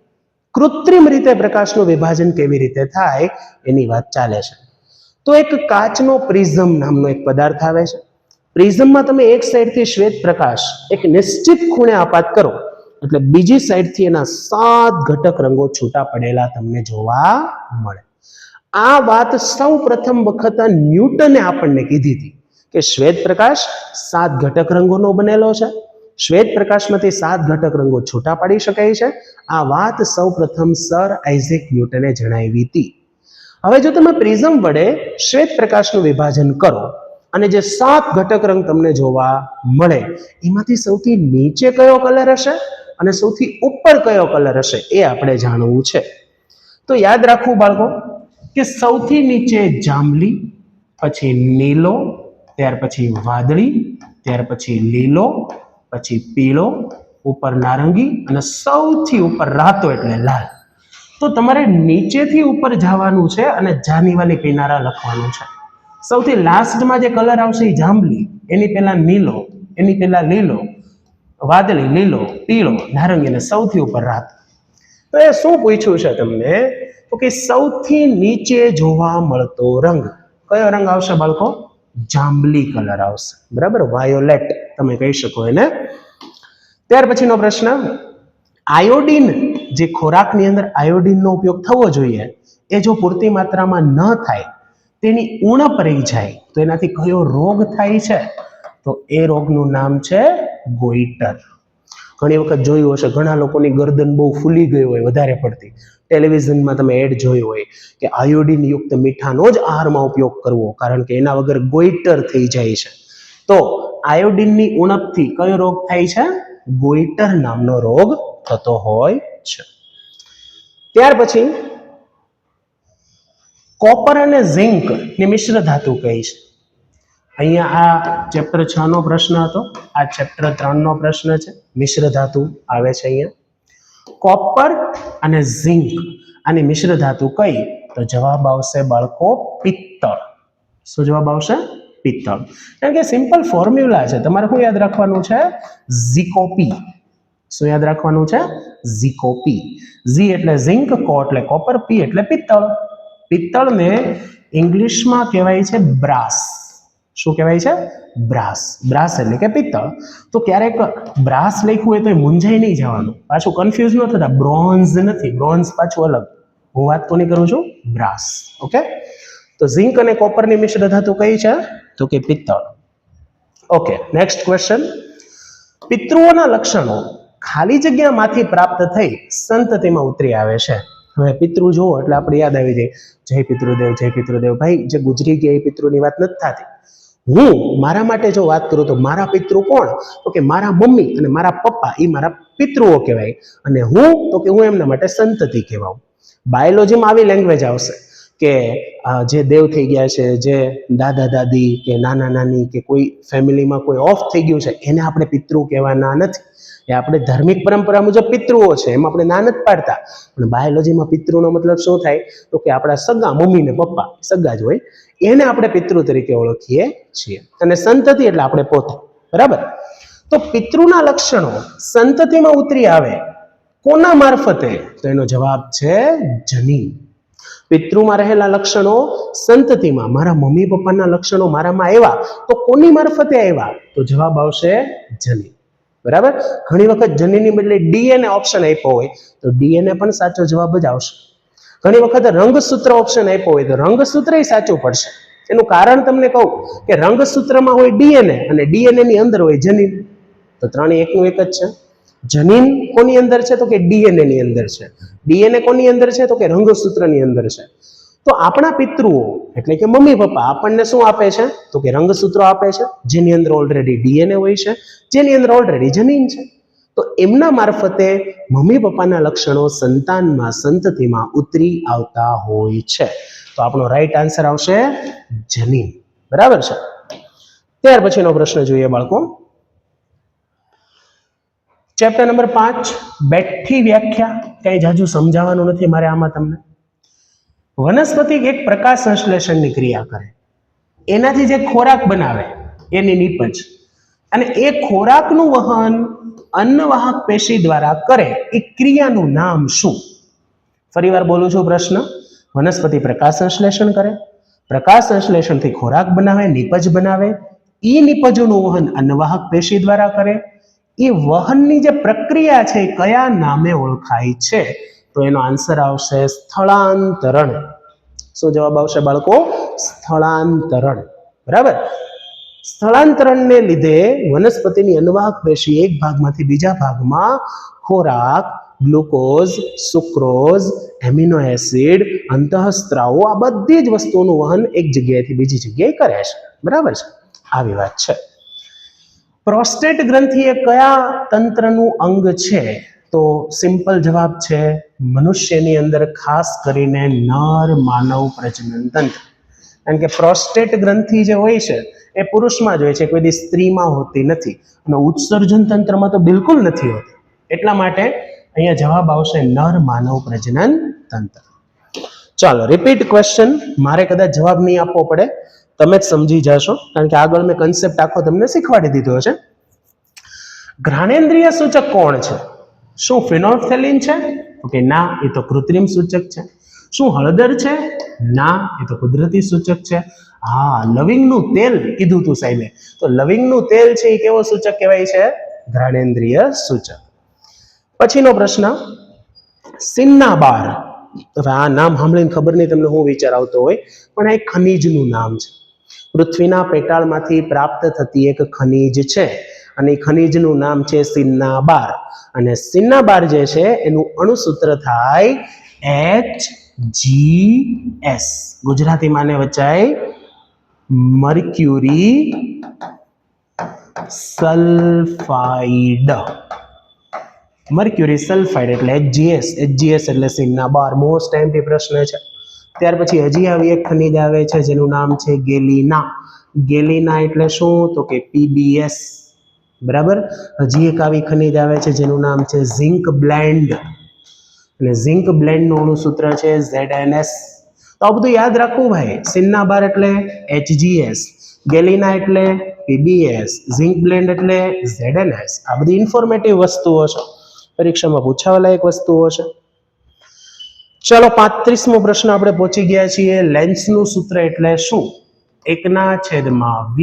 કૃત્રિમ રીતે પ્રકાશનું વિભાજન કેવી રીતે થાય એની વાત ચાલે છે. તો એક કાચનો પ્રિઝમ નામનો એક પદાર્થ આવે છે. પ્રિઝમમાં તમે એક સાઈડથી શ્વેત પ્રકાશ એક નિશ્ચિત ખૂણે આપાત કરો એટલે બીજી સાઈડથી એના 7 ઘટક રંગો છૂટા પડેલા તમને જોવા મળે. આ વાત સૌ પ્રથમ વખત ન્યૂટને આપણને કીધી હતી કે શ્વેત પ્રકાશ 7 ઘટક રંગોનો બનેલો છે. શ્વેત પ્રકાશમાંથી 7 ઘટક રંગો છૂટા પાડી શકાય છે. આ વાત સૌ પ્રથમ સર આઇઝેક ન્યૂટને જણાવી હતી. હવે જો તમે પ્રિઝમ વડે શ્વેત પ્રકાશનું વિભાજન કરો અને જે 7 ઘટક રંગ તમને જોવા મળે એમાંથી સૌથી નીચે કયો કલર હશે અને સૌથી ઉપર કયો કલર હશે એ આપણે જાણવું છે. તો યાદ રાખવું બાળકો કે સૌથી નીચે જાંબલી, પછી નીલો, ત્યાર પછી વાદળી, ત્યાર પછી લીલો, પછી પીળો, ઉપર નારંગી અને સૌથી ઉપર રાતો એટલે લાલ. તો તમારે નીચેથી ઉપર જવાનું છે અને જાનીવાલી પીનારા લખવાનું છે. સૌથી લાસ્ટમાં જે કલર આવશે એ જાંબલી, એની પહેલા નીલો, એની પહેલા લીલો, વાદળી, લીલો, પીળો, નારંગી અને સૌથી ઉપર રાત. તો એ શું પૂછ્યું છે તમને? તો કે સૌથી નીચે જોવા મળતો રંગ કયો રંગ આવશે બાળકો? જાંબલી કલર આવશે. બરાબર, વાયોલેટ તમે કહી શકો એને. ત્યાર પછીનો પ્રશ્ન, આયોડિન જે ખોરાકની અંદર આયોડિનનો ઉપયોગ થવો જોઈએ એ જો પૂરતી માત્રામાં ન થાય, તેની ઉણપ રહી જાય તો એનાથી કયો રોગ થાય છે? તો એ રોગનું નામ છે ગોઈટર. ઘણી વખત જોયું હશે ઘણા લોકોની ગરદન બહુ ફૂલી ગઈ હોય વધારે પડતી. ટેલિવિઝનમાં તમે એડ જોયું હોય કે આયોડિન યુક્ત મીઠાનો જ આહારમાં ઉપયોગ કરવો કારણ કે એના વગર ગોઈટર થઈ જાય છે. તો આયોડિનની ઉણપથી કયો રોગ થાય છે? ગોઈટર નામનો રોગ થતો હોય છે. ત્યાર પછી કોપર અને ઝિંક ની મિશ્ર ધાતુ કઈ છે? અહીંયા આ ચેપ્ટર 6 નો પ્રશ્ન હતો, આ ચેપ્ટર 3 નો પ્રશ્ન છે. મિશ્ર ધાતુ આવે છે અહીંયા. કોપર અને ઝિંક આની મિશ્ર ધાતુ કઈ? તો જવાબ આવશે બાળકો પિત્તળ. શું જવાબ આવશે? પિત્તળ. કારણ કે સિમ્પલ ફોર્મ્યુલા છે, તમારે શું યાદ રાખવાનું છે? ઝીકોપી. શું યાદ રાખવાનું છે? ઝીકોપી. ઝી એટલે ઝિંક, કો એટલે કોપર, પી એટલે પિત્તળ. પિત્તળને ઇંગ્લિશમાં કહેવાય છે બ્રાસ. શું કહેવાય છે? બ્રાસ. બ્રાસ એટલે કે પિત્તળ. તો ક્યારેક બ્રાસ લખ્યું હોય તો એ મૂંઝાઈ નહીં જવાનું, પાછું કન્ફ્યુઝ ન થતા. બ્રોન્ઝ નથી, બ્રોન્ઝ પાછું અલગ. હું વાત કોની કરું છું? બ્રાસ. ઓકે, તો ઝિંક અને કોપરની મિશ્ર ધાતુ કઈ છે? તો કે પિત્તળ. Okay, next question. પિતૃઓના લક્ષણો ખાલી જગ્યામાંથી પ્રાપ્ત થઈ સંતતિમાં ઉતરી આવે છે. હવે પિતૃ જુઓ એટલે આપણે યાદ આવી જાય, જય પિતૃદેવ, જય પિતૃદેવ. ભાઈ જે ગુજરી ગયા એ પિતૃની વાત નથી થતી. હું મારા માટે જો વાત કરું તો મારા પિતૃ કોણ? તો કે મારા મમ્મી અને મારા પપ્પા, એ મારા પિતૃઓ કહેવાય. અને હું તો કે હું એમના માટે સંતતિ કહેવાઉં. બાયોલોજીમાં આવી લેંગ્વેજ આવશે કે જે દેવ થઈ ગયા છે, જે દાદા દાદી કે નાના નાની કે કોઈ ફેમિલીમાં કોઈ ઓફ થઈ ગયું છે, એને આપણે પિતૃ કહેવાના નથી. એ આપણે ધાર્મિક પરંપરા મુજબ પિતૃઓ છે, એમાં આપણે ના નથી પાડતા. પણ બાયોલોજીમાં પિતૃનો મતલબ શું થાય? તો કે આપણા સગા મમ્મી ને પપ્પા, સગા જ હોય, એને આપણે પિતૃ તરીકે ઓળખીએ છીએ. અને સંતતિ એટલે આપણે પોતે. બરાબર? તો પિતૃના લક્ષણો સંતતિમાં ઉતરી આવે કોના મારફતે? તો એનો જવાબ છે જનીન. પિતૃમાં રહેલા લક્ષણો સંતતિમાં, મારા મમ્મી પપ્પાના લક્ષણો મારામાં આવ્યા તો કોની મારફતે આવ્યા? તો જવાબ આવશે જનીન. બરાબર? ઘણી વખત જનીનની બદલે ડીએનએ ઓપ્શન આપ્યો હોય તો ડીએનએ પણ સાચો જવાબ જ આવશે. ઘણી વખત રંગસૂત્ર ઓપ્શન આપ્યો હોય તો રંગસૂત્ર સાચું પડશે. એનું કારણ તમને કહું કે રંગસૂત્રમાં હોય ડીએનએ અને ડીએનએ ની અંદર હોય જનીન. તો ત્રણે એકનું એક જ છે. જનીન કોની અંદર છે? તો કે ડીએનએ ની અંદર છે. ડીએનએ કોની અંદર છે? તો કે રંગસૂત્રની અંદર છે. તો આપણા પિતૃઓ એટલે કે મમ્મી પપ્પા આપણને શું આપે છે? તો કે રંગસૂત્રો આપે છે, જેની અંદર ઓલરેડી ડીએનએ હોય છે, જેની અંદર ઓલરેડી જનીન છે. તો એમના મારફતે મમ્મી પપ્પાના લક્ષણો સંતાનમાં, સંતતિમાં ઉતરી આવતા હોય છે. તો આપણો રાઈટ આન્સર આવશે જનીન. બરાબર છે? ત્યાર પછીનો પ્રશ્ન જોઈએ બાળકો. ચેપ્ટર નંબર 5, બેઠી વ્યાખ્યા. કઈ જાજુ સમજાવવાનું નથી મારે આમાં તમને. વનસ્પતિ એક પ્રકાશ સંશ્લેષણની ક્રિયા કરે, એનાથી જે ખોરાક બનાવે એની નીપજ, અને એ ખોરાકનું વહન અન્નવાહક પેશી દ્વારા કરે, એ ક્રિયાનું નામ શું? ફરીવાર બોલું છું પ્રશ્ન. વનસ્પતિ પ્રકાશ સંશ્લેષણ કરે, પ્રકાશ સંશ્લેષણથી ખોરાક બનાવે, નીપજ બનાવે, એ નીપજનું વહન અન્નવાહક પેશી દ્વારા કરે, એ વહનની જે પ્રક્રિયા છે કયા નામે ઓળખાય છે? તો એનો આન્સર આવશે સ્થળાંતરણ. શું જવાબ આવશે બાળકો? સ્થળાંતરણ. બરાબર? સ્થળાંતરણને લીધે વનસ્પતિની અન્નવાહક પેશી એક ભાગમાંથી બીજા ભાગમાં ખોરાક, ગ્લુકોઝ, સુક્રોઝ, એમિનો એસિડ, અંતઃસ્ત્રાવો, આ બધી જ વસ્તુઓનું વહન એક જગ્યાએથી બીજી જગ્યાએ કરે છે. બરાબર છે? આવી વાત છે. પ્રોસ્ટેટ ગ્રંથિ એ કયા તંત્રનું અંગ છે? તો સિમ્પલ જવાબ છે મનુષ્યની અંદર ખાસ કરીને નર માનવ પ્રજનન તંત્ર. કારણ કે પ્રોસ્ટેટ ગ્રંથિ જે હોય છે એ પુરુષમાં જ હોય છે, કોઈ દી સ્ત્રીમાં હોતી નથી. અને ઉત્સર્જન તંત્રમાં તો બિલકુલ નથી હોતી. એટલા માટે અહીંયા જવાબ આવશે નર માનવ પ્રજનન તંત્ર. ચાલો રિપીટ ક્વેશ્ચન. મારે કદાચ જવાબ નહીં આપવો પડે, તમે જ સમજી જશો, કારણ કે આગળ મેં કન્સેપ્ટ આખો તમને શીખવાડી દીધો છે. ઘ્રાણેન્દ્રિય સૂચક કોણ છે? શું ફિનોલ્ફથેલિન છે? તો કે ના, એ તો કૃત્રિમ સૂચક છે. શું હળદર છે? ના, એ તો કુદરતી સૂચક છે. હા, લવિંગનું તેલ કીધું તું સાહેબે. તો લવિંગનું તેલ છે એ કેવો સૂચક કહેવાય છે? ઘ્રાણેન્દ્રિય સૂચક. પછીનો પ્રશ્ન, સિન્નાબાર. હવે આ નામ સાંભળીને ખબર નહીં તમને શું વિચાર આવતો હોય, પણ આ એક ખનીજનું નામ છે. પૃથ્વીના પેટાળમાંથી પ્રાપ્ત થતી એક ખનીજ છે, અને એ ખનીજનું નામ છે સિન્નાબાર. અને સિન્નાબાર જે છે એનું અણુસૂત્ર થાય HGS. ગુજરાતીમાં ને વચાય મર્ક્યુરી સલ્ફાઇડ. મર્ક્યુરી સલ્ફાઇડ એટલે HGS. HGS એટલે સિન્નાબાર. મોસ્ટ એમપી પ્રશ્ન છે. ત્યાર પછી હજી આવી એક ખનીજ આવે છે જેનું નામ છે ગેલિના. ગેલિના એટલે શું? તો કે PBS. બરાબર? હજી એક આવી ખનીજ આવે છે જેનું નામ છે ઝિંક બ્લેન્ડ, અને ઝિંક બ્લેન્ડ નું અણુસૂત્ર છે ZNS. તો આ બધું યાદ રાખવું ભાઈ. સિન્નાબાર એટલે HGS, ગેલિના એટલે PBS, ઝિંક બ્લેન્ડ એટલે ZNS. આ બધી ઇન્ફોર્મેટિવ વસ્તુઓ છે, પરીક્ષામાં પૂછાવા લાયક વસ્તુઓ છે. ચલો 35મો પ્રશ્ન આપણે પહોંચી ગયા છીએ. લેન્સનું સૂત્ર એટલે શું? 1/v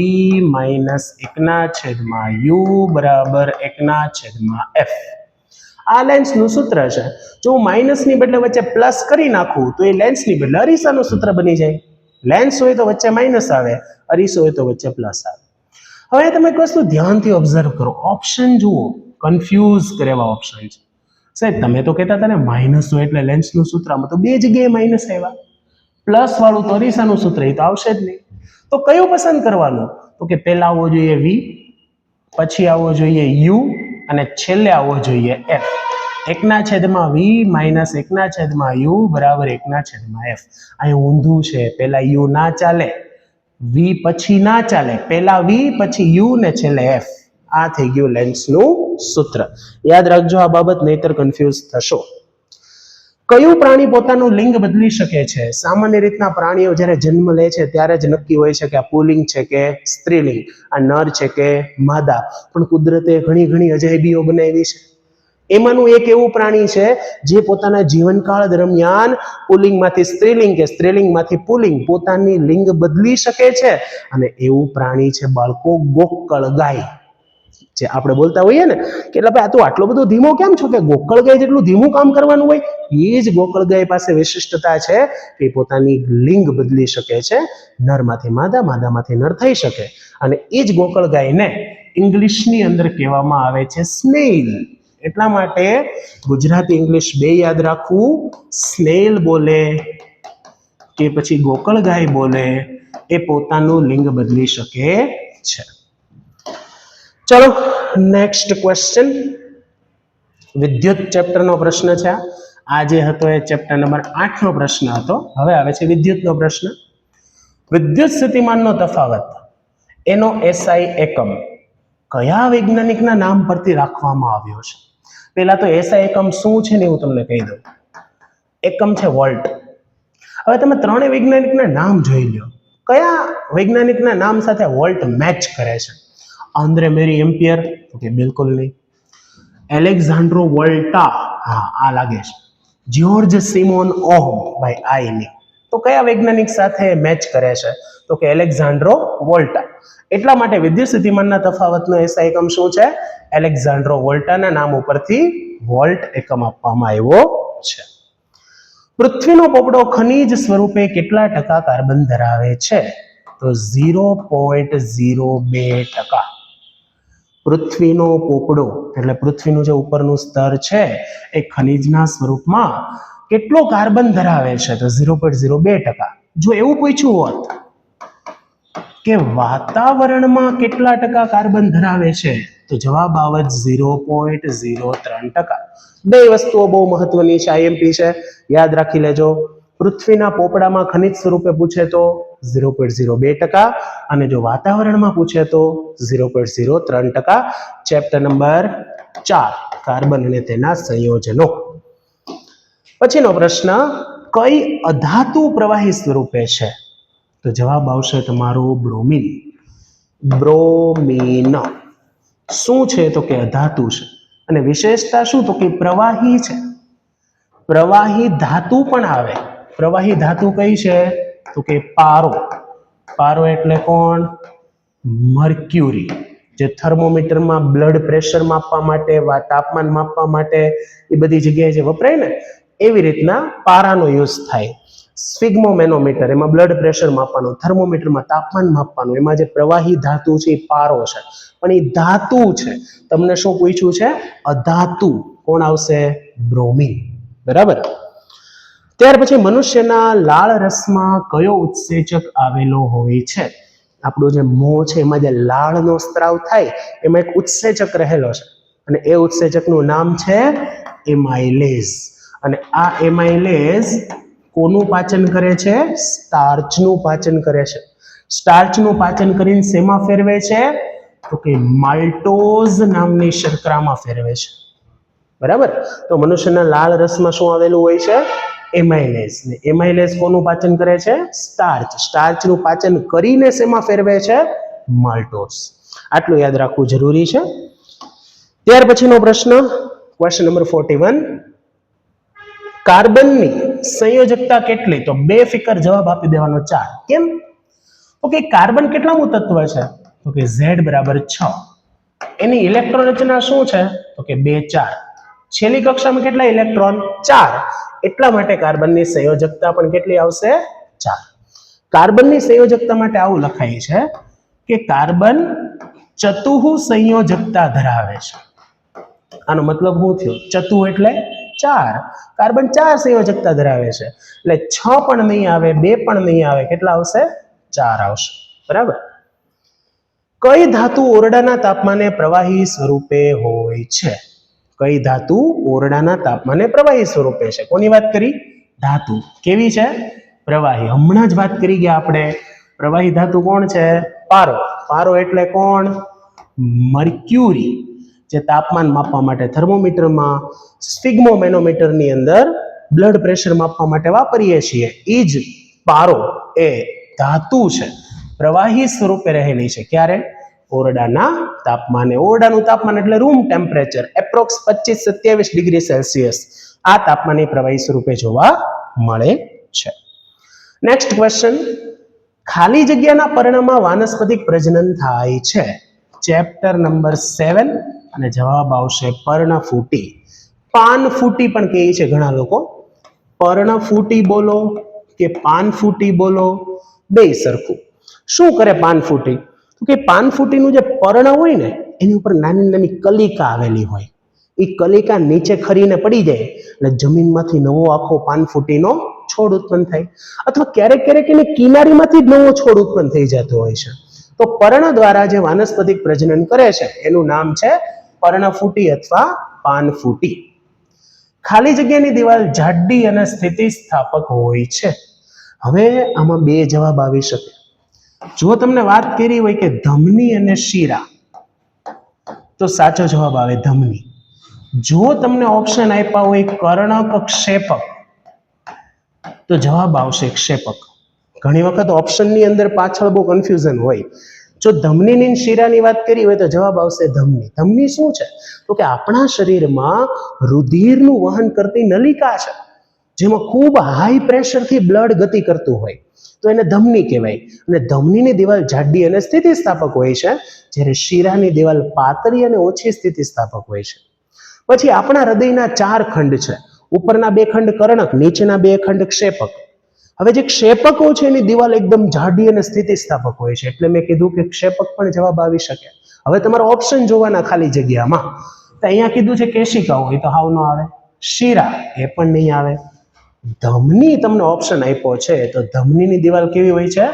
માઇનસ 1/u બરાબર 1/f. આ લેન્સનું સૂત્ર છે. જો હું માઇનસની બદલે વચ્ચે પ્લસ કરી નાખું તો એ લેન્સની બદલે અરીસાનું સૂત્ર બની જાય. લેન્સ હોય તો વચ્ચે માઇનસ આવે, અરીસો હોય તો વચ્ચે પ્લસ આવે. હવે તમે એક વસ્તુ ધ્યાનથી ઓબ્ઝર્વ કરો, ઓપ્શન જુઓ, કન્ફ્યુઝ કરે એવા ઓપ્શન છે. સાહેબ તમે તો કહેતા હતા ને માઇનસ હોય એટલે લેન્સનું સૂત્રમાં તો બે જગ્યાએ માઇનસ આવ્યા, પ્લસ વાળું તો અરીસાનું સૂત્ર એ તો આવશે જ નહીં. તો કયું પસંદ કરવાનું? તો કે પહેલા આવવો જોઈએ v, પછી આવવો જોઈએ u અને છેલ્લે આવવો જોઈએ f. 1/v માઇનસ 1/u બરાબર 1/f. અહીં ઊંધું છે, પહેલા u ના ચાલે, v પછી ના ચાલે, પહેલા v પછી u ને છેલ્લે f. આ થઈ ગયું લેન્સનું સૂત્ર. યાદ રાખજો આ બાબત, નહીતર કન્ફ્યુઝ થશો. કયું પ્રાણી પોતાનું લિંગ બદલી શકે છે? સામાન્ય રીતના પ્રાણીઓ જ્યારે જન્મ લે છે ત્યારે જ નક્કી હોય છે કે આ પુલ્લિંગ છે કે સ્ત્રીલિંગ, આ નર છે કે માદા. પણ કુદરતે ઘણી ઘણી અજાયબીઓ બનાવી છે. એમાંનું એક એવું પ્રાણી છે જે પોતાના જીવનકાળ દરમિયાન પુલ્લિંગમાંથી સ્ત્રીલિંગ કે સ્ત્રીલિંગમાંથી પુલ્લિંગ પોતાની લિંગ બદલી શકે છે. અને એવું પ્રાણી છે બાળકો ગોકળ ગાય. જે આપણે બોલતા હોઈએ ને કે એટલે ભાઈ આ તું આટલો બધો ધીમો કેમ છો, કે ગોકળ ગાય જેટલું ધીમું કામ કરવાનું હોય. એ જ ગોકળ ગાય પાસે વિશિષ્ટતા છે કે પોતાની લિંગ બદલી શકે છે, નરમાંથી માદા, માદામાંથી નર થઈ શકે. અને એ જ ગોકળ ગાયને ઇંગ્લિશની અંદર કહેવામાં આવે છે સ્નેઇલ. એટલા માટે ગુજરાતી ઇંગ્લિશ બે યાદ રાખવું. સ્નેઇલ બોલે કે પછી ગોકળ ગાય બોલે એ પોતાનું લિંગ બદલી શકે છે. ચલો નેક્સ્ટ ક્વેશ્ચન. વિદ્યુત ચેપ્ટરનો પ્રશ્ન છે. આ જે હતો એ ચેપ્ટર નંબર 8નો પ્રશ્ન હતો. હવે આવે છે વિદ્યુતનો પ્રશ્ન. વિદ્યુત સ્થિતિમાનનો તફાવત એનો એસઆઈ એકમ કયા વૈજ્ઞાનિકના નામ પરથી રાખવામાં આવ્યો છે? પહેલા તો એસઆઈ એકમ શું છે ને હું તમને કહી દઉં. એકમ છે વોલ્ટ. હવે તમે ત્રણેય વૈજ્ઞાનિકના નામ જોઈ લો. કયા વૈજ્ઞાનિકના નામ સાથે વોલ્ટ મેચ કરે છે? આંદ્રે મેરી એમ્પિયર? તો કે બિલકુલ નહીં. એલેક્ઝાન્ડ્રો વોલ્ટા? હા, આ લાગે છે. George Simon ohm? ભાઈ આ નહીં. તો કયા વૈજ્ઞાનિક સાથે મેચ કરે છે? તો કે એલેક્ઝાન્ડ્રો વોલ્ટા. એટલા માટે વિદ્યુત સ્થિતિમાનના તફાવતનો એસઆઈ એકમ શું છે? એલેક્ઝાન્ડ્રો વોલ્ટાના નામ ઉપરથી વોલ્ટ એકમ આપવામાં આવ્યો છે. પૃથ્વીનો પોપડો ખનિજ સ્વરૂપે કેટલા ટકા કાર્બન ધરાવે છે? તો 0.02%. પૃથ્વીનો પોપડો એટલે પૃથ્વીનું જે ઉપરનું સ્તર છે એ ખનિજના સ્વરૂપમાં કેટલો કાર્બન ધરાવે છે? તો 0.02%. જો એવું પૂછ્યું હોત કે વાતાવરણમાં કેટલા ટકા કાર્બન ધરાવે છે તો જવાબ આવત 0.03%. બે વસ્તુઓ બહુ મહત્વની છે, આઈએમપી છે, યાદ રાખી લેજો. પૃથ્વીના પોપડામાં ખનિજ સ્વરૂપે પૂછે તો 0.02%, અને જો વાતાવરણમાં પૂછે તો 0.03%. ચેપ્ટર નંબર 4 કાર્બન અને તેના સંયોજનો. પછીનો પ્રશ્ન, કઈ અધાતુ પ્રવાહી સ્વરૂપે છે? તો જવાબ આવશે તમારો બ્રોમિન. બ્રોમિન શું છે? તો કે અધાતુ છે. અને વિશેષતા શું? તો કે પ્રવાહી છે. પ્રવાહી ધાતુ પણ આવે. પ્રવાહી ધાતુ કઈ છે? તો કે પારો. પારો એટલે કોણ? મર્ક્યુરી. જે થર્મોમીટરમાં બ્લડ પ્રેશર માપવા માટે, તાપમાન માપવા માટે એ બધી જગ્યાએ જે વપરાય ને, એવી રીતના પારાનો યુઝ થાય. સ્ફિગ્મોમેનોમીટર એમાં બ્લડ પ્રેશર માપવાનું, થર્મોમીટરમાં તાપમાન માપવાનું, એમાં જે પ્રવાહી ધાતુ છે એ પારો છે. પણ એ ધાતુ છે. તમને શું પૂછ્યું છે? અધાતુ. કોણ આવશે? બ્રોમિન. બરાબર. ત્યાર પછી મનુષ્યના લાળ રસમાં કયો ઉત્સેચક આવેલો હોય છે? આપણું જે મોં છે એમાં જે લાળનો સ્ત્રાવ થાય એમાં એક ઉત્સેચક રહેલો છે, અને એ ઉત્સેચકનું નામ છે એમાઇલેઝ. અને આ એમાઇલેઝ કોનું પાચન કરે છે? સ્ટાર્ચનું પાચન કરે છે. સ્ટાર્ચનું પાચન કરીને શેમાં ફેરવે છે? તો કે માલ્ટોઝ નામની શર્કરામાં ફેરવે છે. બરાબર. તો મનુષ્યના લાળ રસમાં શું આવેલું હોય છે? એમાઇલેઝ. ને એમાઇલેઝ કોનું પાચન કરે છે? સ્ટાર્ચ. સ્ટાર્ચનું પાચન કરીને શેમાં ફેરવે છે? માલ્ટોઝ. આટલું યાદ રાખવું જરૂરી છે. ત્યાર પછીનો પ્રશ્ન, ક્વેશ્ચન નંબર 41. કાર્બનની સંયોજકતા કેટલી? તો બેફિકર જવાબ આપી દેવાનો 4. કેમ? ઓકે, કાર્બન કેટલામું તત્વ છે? તો કે Z બરાબર 6. એની ઇલેક્ટ્રોન રચના શું છે? તો કે 2 4. છેલ્લી કક્ષામાં કેટલા ઇલેક્ટ્રોન? 4. એટલા માટે કાર્બનની સંયોજકતા પણ કેટલી આવશે? 4. કાર્બનની સંયોજકતા માટે આવું લખાય છે કે કાર્બન ચતુઃ સંયોજકતા ધરાવે છે. આનો મતલબ શું થયો? ચતુઃ એટલે 4. કાર્બન 4 સંયોજકતા ધરાવે છે, એટલે 6 પણ નહીં આવે, 2 પણ નહીં આવે, કેટલા આવશે? 4 આવશે. બરાબર. કઈ ધાતુ ઓરડાના તાપમાને પ્રવાહી સ્વરૂપે હોય છે? કઈ ધાતુ ઓરડાના તાપમાને પ્રવાહી સ્વરૂપે છે? કોની વાત કરી? ધાતુ. કેવી છે? પ્રવાહી. હમણાં જ વાત કરી ગયા આપણે. પ્રવાહી ધાતુ કોણ છે? પારો. પારો એટલે કોણ? મર્ક્યુરી. જે તાપમાન માપવા માટે થર્મોમીટરમાં, સ્ફિગ્મોમેનોમીટરની અંદર બ્લડ પ્રેશર માપવા માટે વાપરીએ છીએ, એ જ પારો એ ધાતુ છે, પ્રવાહી સ્વરૂપે રહેલી છે. ક્યારે? ઓરડાના તાપમાને. ઓરડાનું તાપમાન એટલે room temperature, approx 25-27 degree Celsius. આ તાપમાને પ્રવાહી સ્વરૂપે જોવા મળે છે. Next question. ખાલી જગ્યાના પર્ણમાં વાનસ્પતિક પ્રજનન થાય છે. ચેપ્ટર નંબર 7 અને જવાબ આવશે પર્ણફૂટી. પાનફૂટી પણ કહે છે ઘણા લોકો. પર્ણફૂટી બોલો કે પાનફૂટી બોલો, બે સરખું. શું કરે પાનફૂટી? તો કે પાનફૂટીનું જે પર્ણ હોય ને, એની ઉપર નાની નાની કલિકા આવેલી હોય. એ કલિકા નીચે ખરીને પડી જાય એટલે જમીનમાંથી નવો આખો પાનફૂટીનો છોડ ઉત્પન્ન થાય, અથવા ક્યારેક ક્યારેક એની કિનારીમાંથી જ નવો છોડ ઉત્પન્ન થઈ જતો હોય છે. તો પર્ણ દ્વારા જે વાનસ્પતિક પ્રજનન કરે છે એનું નામ છે પર્ણફૂટી અથવા પાનફૂટી. ખાલી જગ્યાની દિવાલ જાડી અને સ્થિતિસ્થાપક હોય છે. હવે આમાં બે જવાબ આવી શકે. જો તમને વાત કરી હોય કે ધમની અને શીરા, તો સાચો જવાબ આવે ધમની. જો તમને ઓપ્શન આપ્યા હોય કર્ણક ક્ષેપક, તો જવાબ આવશે ક્ષેપક. ઘણી વખત ઓપ્શનની અંદર પાછળ બહુ કન્ફ્યુઝન હોય. જો ધમનીની શીરાની વાત કરી હોય તો જવાબ આવશે ધમની. ધમની શું છે? તો કે આપણા શરીરમાં રુધિરનું વહન કરતી નલિકા છે, જેમાં ખૂબ હાઈ પ્રેશરથી બ્લડ ગતિ કરતું હોય, તો એને ધમની કહેવાય. અને ધમનીની દિવાલ જાડી અને સ્થિતિસ્થાપક હોય છે, જ્યારે શીરાની દિવાલ પાતળી અને ઓછી સ્થિતિસ્થાપક હોય છે. પછી આપણા હૃદયના 4 ખંડ છે. ઉપરના 2 ખંડ કર્ણક, નીચેના 2 ખંડ ક્ષેપક. હવે જે ક્ષેપકો છે એની દિવાલ એકદમ જાડી અને સ્થિતિસ્થાપક હોય છે, એટલે મેં કીધું કે ક્ષેપક પણ જવાબ આવી શકે. હવે તમારો ઓપ્શન જોવાના ખાલી જગ્યામાં. તો અહીંયા કીધું છે કેશિકાઓ, એ તો હાવ ન આવે. શીરા, એ પણ નહીં આવે. ધમની તમને ઓપ્શન આપ્યો છે, તો ધમનીની દિવાલ કેવી હોય છે?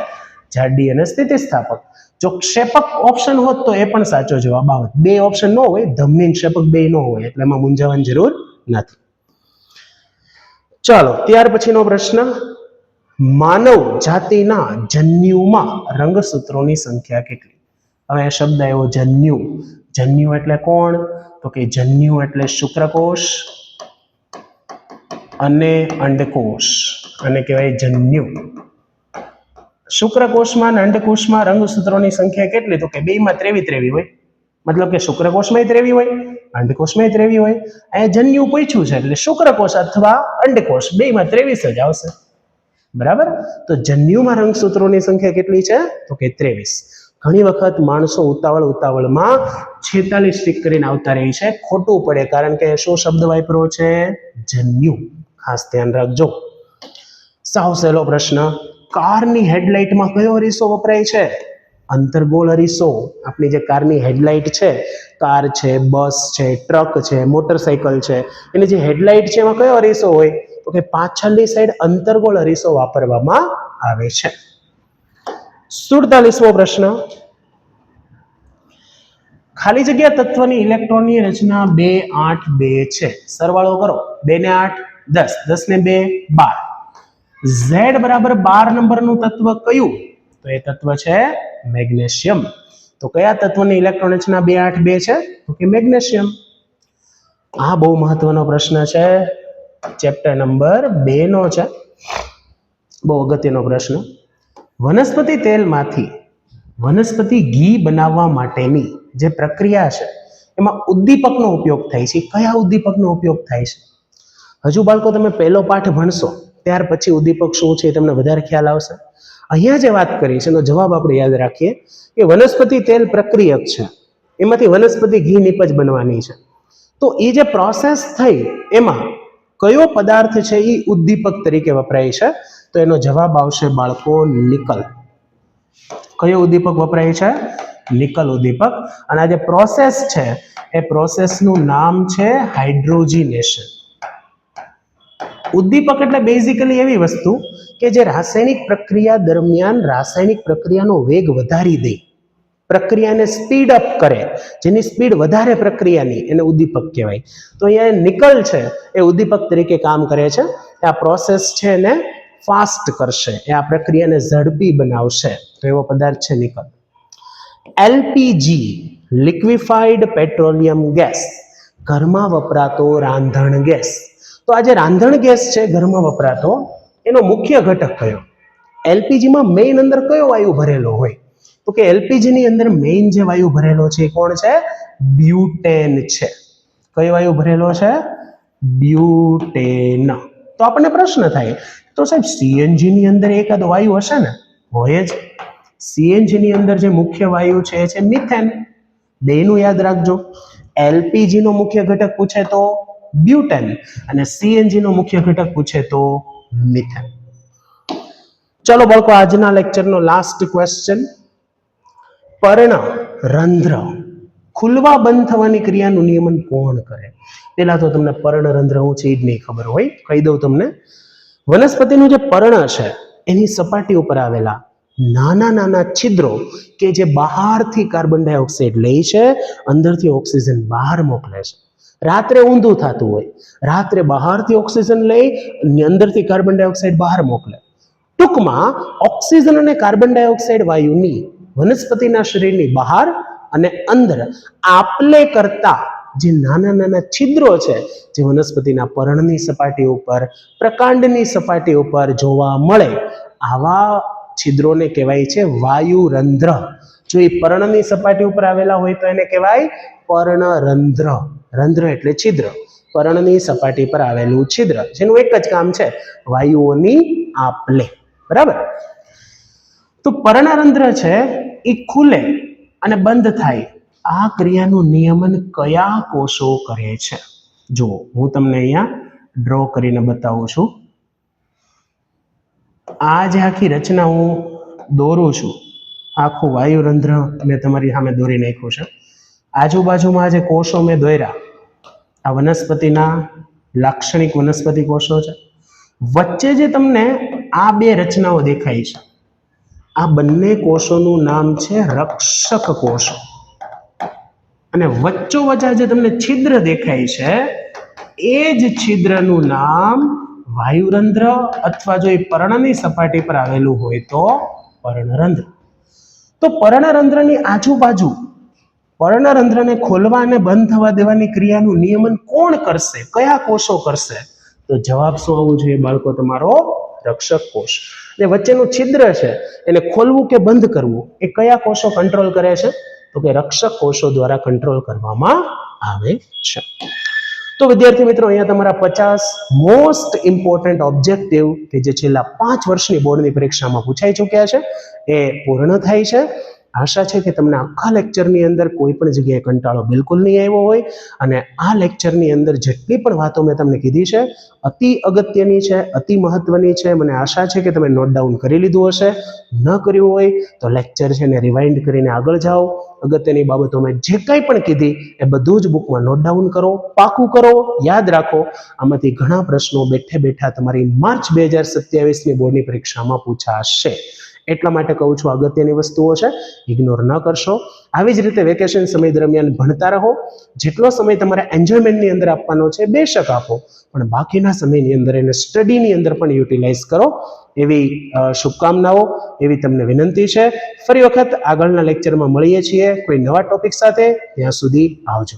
જાડી અને સ્થિતિસ્થાપક. જો ક્ષેપક ઓપ્શન હોત તો એ પણ સાચો જવાબ આવત. બે ઓપ્શન ન હોય, ધમની ક્ષેપક બે ન હોય, એટલે એમાં મૂંઝાવાની જરૂર નથી. ચાલો, ત્યાર પછીનો પ્રશ્ન. માનવ જાતિના જન્યુમાં રંગસૂત્રોની સંખ્યા કેટલી? હવે આ શબ્દ આવ્યો જન્યુ. જન્યુ એટલે કોણ? તો કે જન્યુ એટલે શુક્રકોષ અને અંડકોષ, અને કહેવાય જન્યુ. શુક્રકોષમાં અને અંડકોષમાં રંગસૂત્રોની સંખ્યા કેટલી? તો કે બેમાં 23 હોય. મતલબ કે શુક્રકોષમાં 23 હોય, અંડકોષમાં 23 હોય. અહીંયા જન્યુ પૂછ્યું છે એટલે શુક્રકોષ અથવા અંડકોષ બેમાં 23 જ આવશે. બરાબર. તો જન્યુમાં રંગસૂત્રોની સંખ્યા કેટલી છે? તો કે 23. ઘણી વખત માણસો ઉતાવળમાં 46 ટીક કરીને આવતા રહે છે. ખોટું પડે, કારણ કે શું શબ્દ વાપર્યો છે? જન્યુ. ખાસ ધ્યાન રાખજો. સાવ સહેલો પ્રશ્ન. કારની હેડલાઇટમાં કયો અરીસો વપરાય છે? અંતર્ગોળ અરીસો. આપણી જે કારની હેડલાઇટ છે, કાર છે, બસ છે, ટ્રક છે, મોટરસાયકલ છે, એની જે હેડલાઇટ છે એમાં કયો અરીસો હોય? તો કે પાછળની સાઈડ અંતર્ગોળ અરીસો વાપરવામાં આવે છે. 47મો પ્રશ્ન. ખાલી જગ્યા તત્વની ઇલેક્ટ્રોનની રચના 2 8 2 છે. સરવાળો કરો. 2 ને 8 10, 10 ને 2 12. Z બરાબર 12 નંબરનું તત્વ કયું? તો એ તત્વ છે મેગ્નેશિયમ. તો કયા તત્વની ઇલેક્ટ્રોન રચના 2 8 2 છે? તો કે મેગ્નેશિયમ. આ બહુ મહત્વનો પ્રશ્ન છે. ચેપ્ટર નંબર 2 નો છે. બહુ અગત્યનો પ્રશ્ન. વનસ્પતિ તેલમાંથી વનસ્પતિ ઘી બનાવવા માટેની જે પ્રક્રિયા છે, એમાં ઉદ્દીપકનો ઉપયોગ થાય છે. કયા ઉદ્દીપકનો ઉપયોગ થાય છે? હજુ બાળકો તમે પહેલો પાઠ ભણશો ત્યાર પછી ઉદ્દીપક શું છે એ તમને વધારે ખ્યાલ આવશે. અહીંયા જે વાત કરી છે એનો જવાબ આપણે યાદ રાખીએ કે વનસ્પતિ તેલ પ્રક્રિયક છે, એમાંથી વનસ્પતિ ઘી નીપજ બનવાની છે. તો એ જે પ્રોસેસ થઈ એમાં કયો પદાર્થ છે એ ઉદ્દીપક તરીકે વપરાય છે? તો એનો જવાબ આવશે બાળકો નિકલ. કયો ઉદ્દીપક વપરાય છે? નિકલ ઉદ્દીપક. અને આ જે પ્રોસેસ છે એ પ્રોસેસનું નામ છે હાઇડ્રોજીનેશન. ઉદ્દીપક એટલે બેઝિકલી એવી વસ્તુ કે જે રાસાયણિક પ્રક્રિયા દરમિયાન રાસાયણિક પ્રક્રિયાનો વેગ વધારી દે, પ્રક્રિયાને સ્પીડ અપ કરે, જેની સ્પીડ વધારે પ્રક્રિયાની, એને ઉદ્દીપક કહેવાય. તો અહીંયા નિકલ છે એ ઉદ્દીપક તરીકે કામ કરે છે. આ પ્રોસેસ છે એને ફાસ્ટ કરશે, એ આ પ્રક્રિયાને ઝડપી બનાવશે. તો એવો પદાર્થ છે nickel. LPG liquefied petroleum gas, ઘરમાં વપરાતો રાંધણ ગેસ. તો આ જે રાંધણ ગેસ છે ઘરમાં વપરાતો, એનો મુખ્ય ઘટક કયો? એલપીજીમાં મેઇન અંદર કયો વાયુ ભરેલો હોય? તો કે એલપીજી ની અંદર મેઇન જે વાયુ ભરેલો છે એ કોણ છે? બ્યુટેન છે. કયો વાયુ ભરેલો છે? બ્યુટેન. તો આપણને પ્રશ્ન થાય, તો સાહેબ સીએનજી ની અંદર એકાદ વાયુ હશે ને? હોય જ. સીએનજી ની અંદર જે મુખ્ય વાયુ છે એ છે મિથેન. બેનું યાદ રાખજો. એલપીજી નો મુખ્ય ઘટક પૂછે તો બ્યુટેન, અને સીએનજી નો મુખ્ય ઘટક પૂછે તો મિથેન. ચલો બાળકો, આજના લેક્ચરનો લાસ્ટ ક્વેશ્ચન. પર્ણરંધ્ર ખુલવા બંધ થવાની ક્રિયાનું નિયમન કોણ કરે? પેલા તો તમને પર્ણરંધ્ર હું છે એ જ નહીં ખબર હોય, કહી દઉં તમને. વનસ્પતિનું જે પર્ણ છે એની સપાટી ઉપર આવેલા નાના નાના છિદ્રો કે જે બહારથી કાર્બન ડાયોક્સાઇડ લે છે, અંદરથી ઓક્સિજન બહાર મોકલે છે. રાત્રે ઊંધું થતું હોય, રાત્રે બહારથી ઓક્સિજન લઈ અંદરથી કાર્બન ડાયોક્સાઇડ બહાર મોકલે. ટૂંકમાં ઓક્સિજન અને કાર્બન ડાયોક્સાઇડ વાયુની વનસ્પતિના શરીરની બહાર અને અંદર આપલે કરતા જે નાના નાના છિદ્રો છે જે વનસ્પતિના પર્ણની સપાટી ઉપર, પ્રકાંડની સપાટી ઉપર જોવા મળે, આવા છિદ્રોને કહેવાય છે વાયુરંધ્ર. જો એ પર્ણની સપાટી ઉપર આવેલા હોય તો એને કહેવાય પર્ણરંધ્ર. રંધ્ર એટલે છિદ્ર, પર્ણની સપાટી પર આવેલું છિદ્ર, જેનું એક જ કામ છે વાયુઓની આપલે. બરાબર? તો પર્ણરંધ્ર છે એ ખુલે અને બંધ થાય, આ ક્રિયાનું નિયમન કયા કોષો કરે છે? જો હું તમને અહીંયા ડ્રો કરીને બતાવું છું. આ જે આખી રચના હું દોરું છું, આખું વાયુરંધ્ર મેં તમારી સામે દોરી નાખ્યું છે. આજુબાજુમાં જે કોષો મેં દોર્યા, આ વનસ્પતિના લાક્ષણિક વનસ્પતિ કોષો છે. વચ્ચે જે તમને આ બે રચનાઓ દેખાય છે, આ બંને કોષોનું નામ છે રક્ષક કોષો. અને વચ્ચોવચ્ચ જે તમને છિદ્ર દેખાય છે એ જ છિદ્રનું નામ વાયુરંધ્ર, અથવા જો એ પર્ણની સપાટી પર આવેલું હોય તો પર્ણરંધ્ર. તો પર્ણરંધ્રની આજુબાજુ પર્ણરંધ્રને ખોલવા અને બંધ થવા દેવાની ક્રિયાનું નિયમન કોણ કરશે? કયા કોષો કરશે? તો જવાબ શું આવવું જોઈએ બાળકો? તમારો રક્ષક કોષ. અને વચ્ચેનું છિદ્ર છે એને ખોલવું કે બંધ કરવું એ કયા કોષો કંટ્રોલ કરે છે? તો કે રક્ષક કોષો દ્વારા કંટ્રોલ કરવામાં આવે છે. તો વિદ્યાર્થી મિત્રો, અહીંયા તમારા 50 મોસ્ટ ઇમ્પોર્ટન્ટ ઓબ્જેક્ટિવ કે જે છેલ્લા 5 વર્ષની બોર્ડની પરીક્ષામાં પૂછાઈ ચૂક્યા છે એ પૂર્ણ થાય છે. આશા છે કે તમને આખા લેક્ચરની અંદર કોઈ પણ જગ્યાએ કંટાળો બિલકુલ નહીં આવ્યો હોય, અને આ લેક્ચરની અંદર જેટલી પણ વાતો મેં તમને કીધી છે અતિ અગત્યની છે, અતિ મહત્વની છે. મને આશા છે કે તમે નોટ ડાઉન કરી લીધું હશે. ન કર્યું હોય તો લેક્ચર છે ને રિવાઇન્ડ કરીને આગળ જાઓ. અગત્યની બાબતો મેં જે કંઈ પણ કીધી એ બધું જ બુકમાં નોટ ડાઉન કરો, પાકું કરો, યાદ રાખો. આમાંથી ઘણા પ્રશ્નો બેઠે બેઠા તમારી માર્ચ 2027ની બોર્ડની પરીક્ષામાં પૂછાશે. એટલા માટે કહું છું, અગત્યની વસ્તુઓ છે, ઇગ્નોર ન કરશો. આવી જ રીતે વેકેશન સમય દરમિયાન ભણતા રહો. જેટલો સમય તમારે એન્જોયમેન્ટની અંદર આપવાનો છે બેશક આપો, પણ બાકીના સમયની અંદર એને સ્ટડીની અંદર પણ યુટિલાઇઝ કરો. એવી શુભકામનાઓ, એવી તમને વિનંતી છે. ફરી વખત આગળના લેક્ચરમાં મળીએ છીએ કોઈ નવા ટોપિક સાથે. ત્યાં સુધી આવજો.